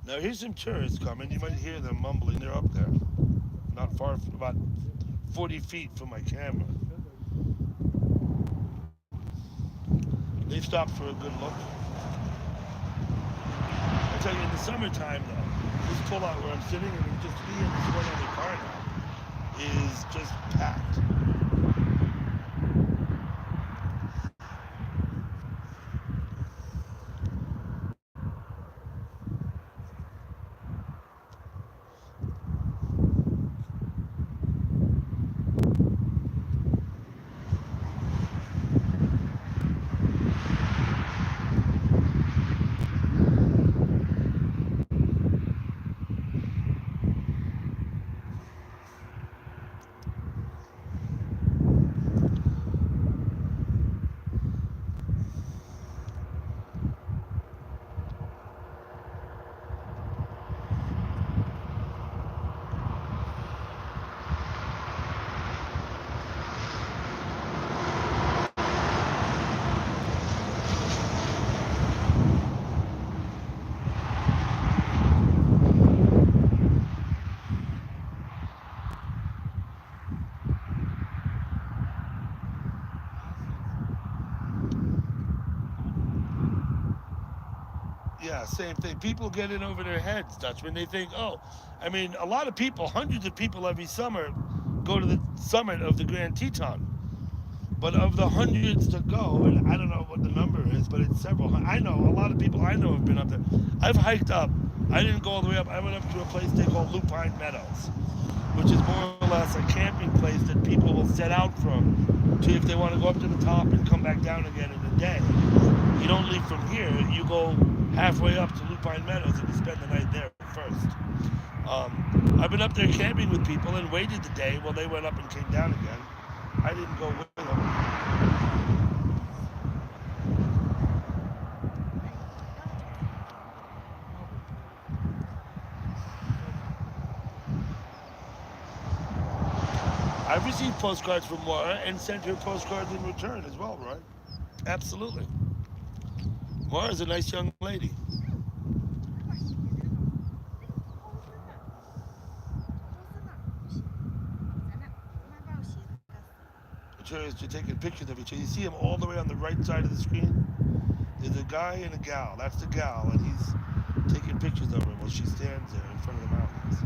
Now here's some tourists coming. You might hear them mumbling. They're up there. Not far, about 40 feet from my camera. They stopped for a good look. I tell you, in the summertime though, this pull out where I'm sitting and just me and this one other car now is just packed. Yeah, same thing. People get in over their heads, Dutchman. They think, oh, I mean, a lot of people, hundreds of people every summer go to the summit of the Grand Teton. But of the hundreds to go, and I don't know what the number is, but it's several. I know a lot of people I know have been up there. I've hiked up. I didn't go all the way up. I went up to a place they call Lupine Meadows, which is more or less a camping place that people will set out from to if they want to go up to the top and come back down again in a day. You don't leave from here. You go halfway up to Lupine Meadows and you spend the night there first. I've been up there camping with people and waited the day while they went up and came down again. I didn't go with them. I've received postcards from Maura and sent her postcards in return as well, right? Absolutely. Maura's a nice young lady. You're taking pictures of each other. You see him all the way on the right side of the screen? There's a guy and a gal. That's the gal, and he's taking pictures of her while she stands there in front of the mountains.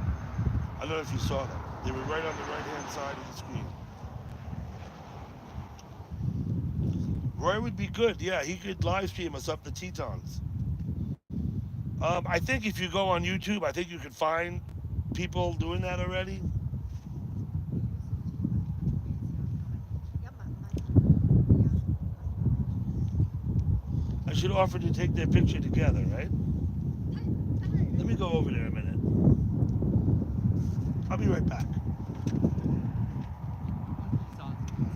I don't know if you saw them. They were right on the right-hand side of the screen. Roy would be good. Yeah, he could live stream us up the Tetons. I think if you go on YouTube, I think you could find people doing that already. I should offer to take their picture together, right? Let me go over there a minute. I'll be right back.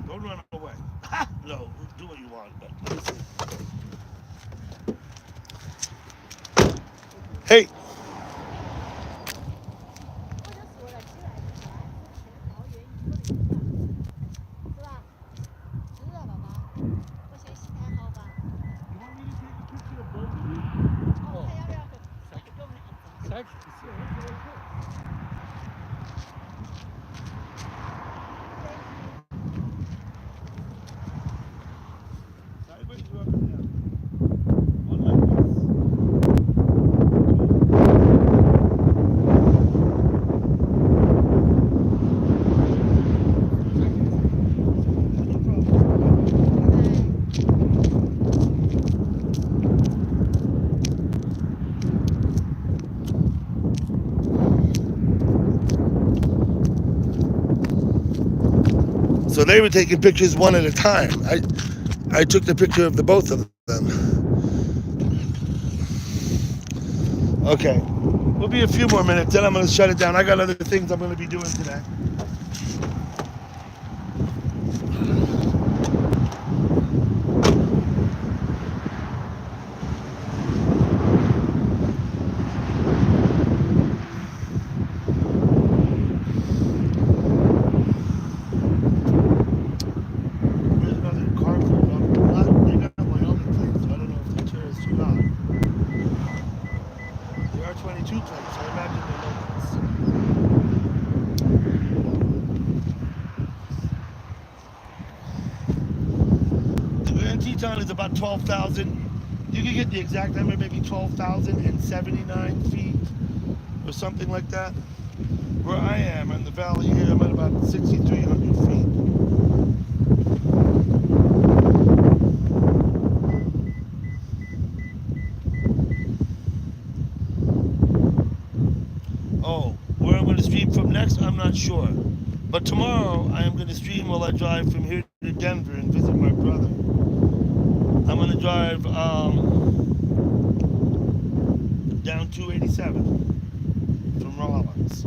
Don't run away. No, do what you want, but let me see. Hey. So they were taking pictures one at a time. I took the picture of the both of them. Okay. We'll be a few more minutes, then I'm going to shut it down. I got other things I'm going to be doing today. Teton is about 12,000. You can get the exact number, maybe 12,079 feet or something like that. Where I am in the valley here, I'm at about 6,300 feet. Oh, where I'm going to stream from next, I'm not sure. But tomorrow, I am going to stream while I drive from here to Denver and visit my brother. I'm going to drive down 287 from Rollins.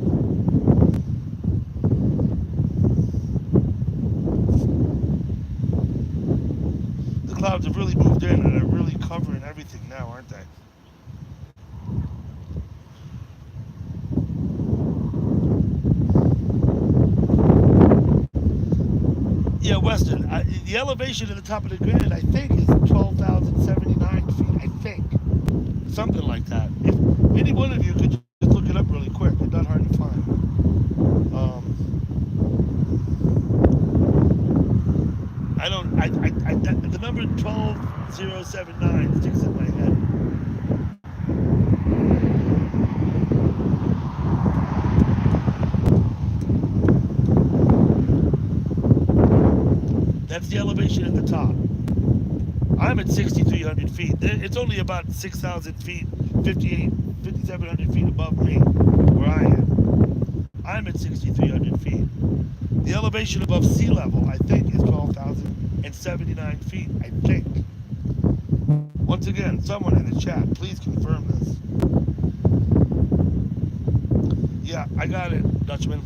The clouds have really moved in and are really covering everything now, aren't they? Yeah, Weston, the elevation at the top of the Grand, I think, is 12,079 feet, I think. Something like that. If any one of you could just look it up really quick, it's not hard to find. The number 12079 sticks in my head. That's the elevation at the top. I'm at 6,300 feet. It's only about 6,000 feet, 5,700 feet above me, where I am. I'm at 6,300 feet. The elevation above sea level, I think, is 12,079 feet, I think. Once again, someone in the chat, please confirm this. Yeah, I got it, Dutchman.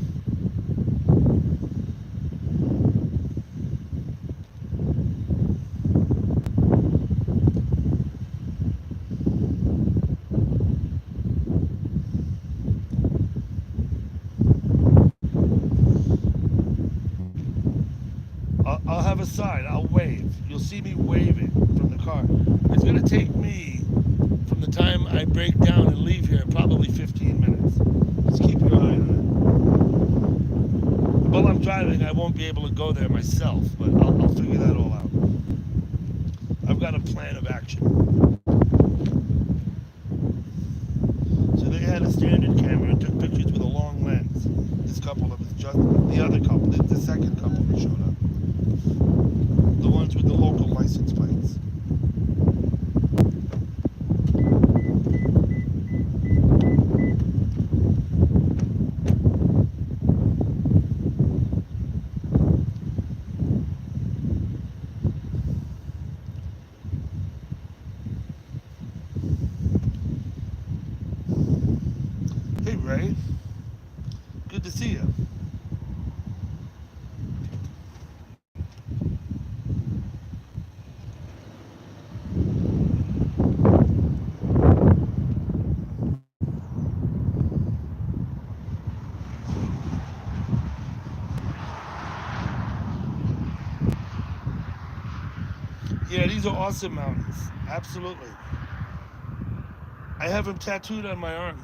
I'll have a sign. I'll wave. You'll see me waving from the car. It's going to take me, from the time I break down and leave here, probably 15 minutes. Just keep your eye on it. While I'm driving, I won't be able to go there myself, but I'll figure that all out. I've got a plan of action. So they had a standard camera and took pictures with a long lens. This couple that was just, the other couple, the second couple that showed up. The ones with the local license plates. Hey Ray, good to see you. Yeah, these are awesome mountains. Absolutely. I have them tattooed on my arm.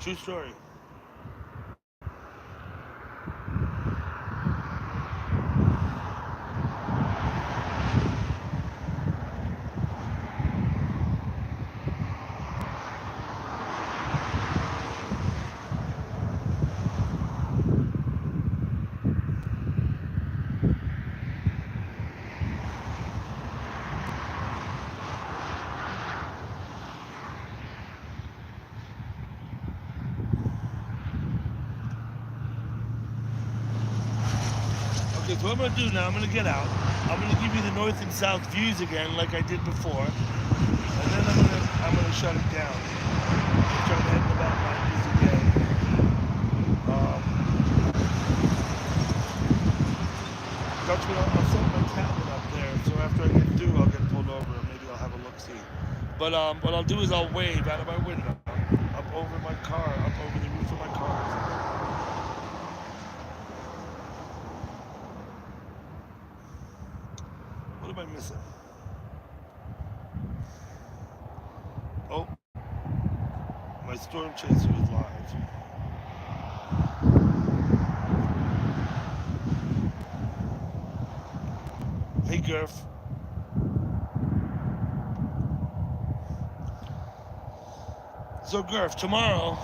True story. Okay, so what I'm going to do now, I'm going to get out. I'm going to give you the north and south views again like I did before. And then I'm going to shut it down. I'm trying to head about my busy day. Dutchman, I'll set my tablet up there, so after I get through, I'll get pulled over and maybe I'll have a look-see. But what I'll do is I'll wave out of my window, up over my car, up over the roof of my car. What am I missing? Oh, my storm chaser is live. Hey, Gurf. So, Gurf, tomorrow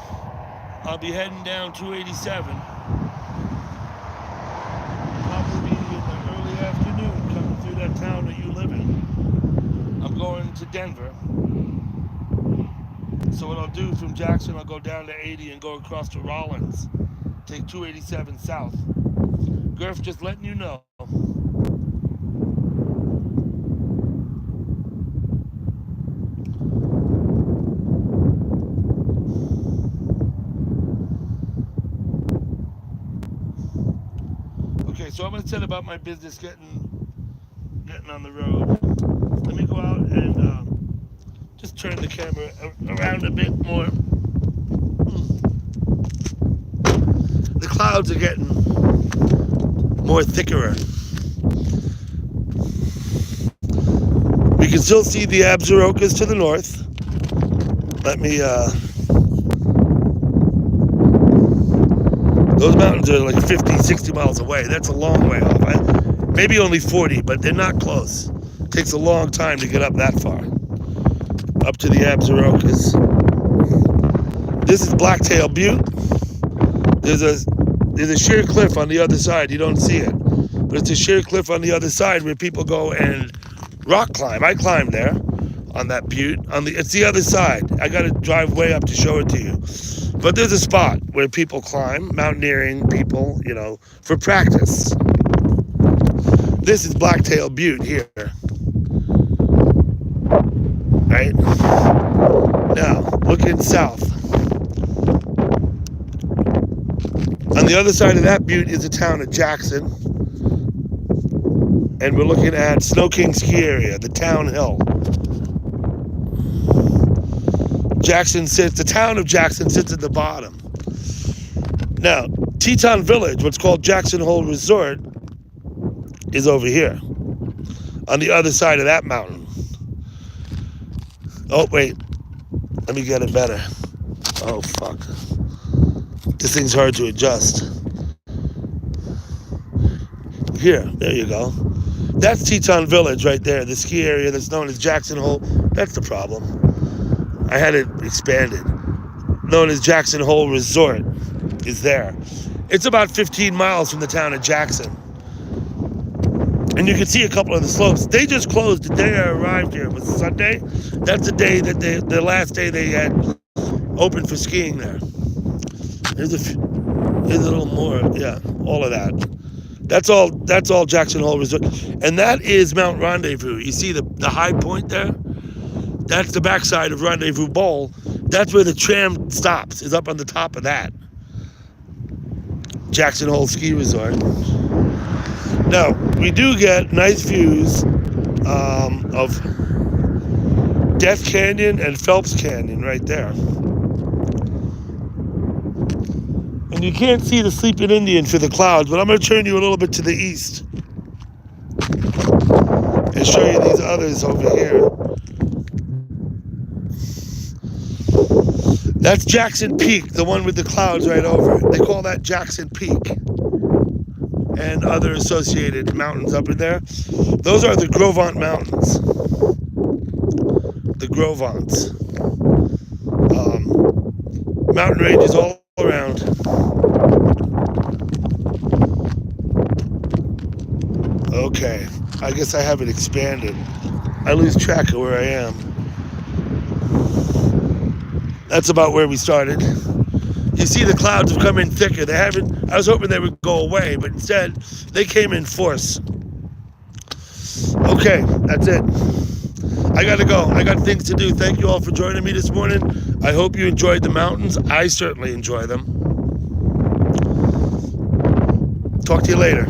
I'll be heading down 287. Probably in the early afternoon, coming through that town that you live in. I'm going to Denver. So what I'll do from Jackson, I'll go down to 80 and go across to Rollins. Take 287 south. Gurf, just letting you know. Okay, so I'm going to set about my business getting on the road. Let me go out and just turn the camera around a bit more. The clouds are getting more thicker. We can still see the Absarokas to the north. Let me, those mountains are like 50, 60 miles away. That's a long way off. Maybe only 40, but they're not close. It takes a long time to get up that far. Up to the Absarokas. This is Blacktail Butte. There's a sheer cliff on the other side. You don't see it. but it's a sheer cliff on the other side where people go and rock climb. I climbed there on that butte. It's the other side. I got to drive way up to show it to you. But there's a spot where people climb, mountaineering people, for practice. This is Blacktail Butte here. Right? Now, looking south. On the other side of that butte is the town of Jackson. And we're looking at Snow King ski area, the town hill. The town of Jackson sits at the bottom. Now, Teton Village, what's called Jackson Hole Resort, is over here, on the other side of that mountain. Oh, wait. Let me get it better. Oh, fuck. This thing's hard to adjust. Here, there you go. That's Teton Village right there, the ski area that's known as Jackson Hole. That's the problem. I had it expanded. Known as Jackson Hole Resort is there. It's about 15 miles from the town of Jackson. And you can see a couple of the slopes. They just closed the day I arrived here. It was Sunday. That's the day that the last day they had opened for skiing there. Here's a little more. Yeah, all of that. That's all Jackson Hole Resort. And that is Mount Rendezvous. You see the high point there? That's the backside of Rendezvous Bowl. That's where the tram stops, is up on the top of that. Jackson Hole Ski Resort. Now, we do get nice views of Death Canyon and Phelps Canyon right there. And you can't see the Sleeping Indian for the clouds, but I'm going to turn you a little bit to the east and show you these others over here. That's Jackson Peak, the one with the clouds right over it. They call that Jackson Peak. And other associated mountains up in there. Those are the Grovant Mountains. The Grovants. Mountain ranges all around. Okay, I guess I have it expanded. I lose track of where I am. That's about where we started. You see the clouds have come in thicker. I was hoping they would go away, but instead they came in force. Okay, that's it. I gotta go. I got things to do. Thank you all for joining me this morning. I hope you enjoyed the mountains. I certainly enjoy them. Talk to you later.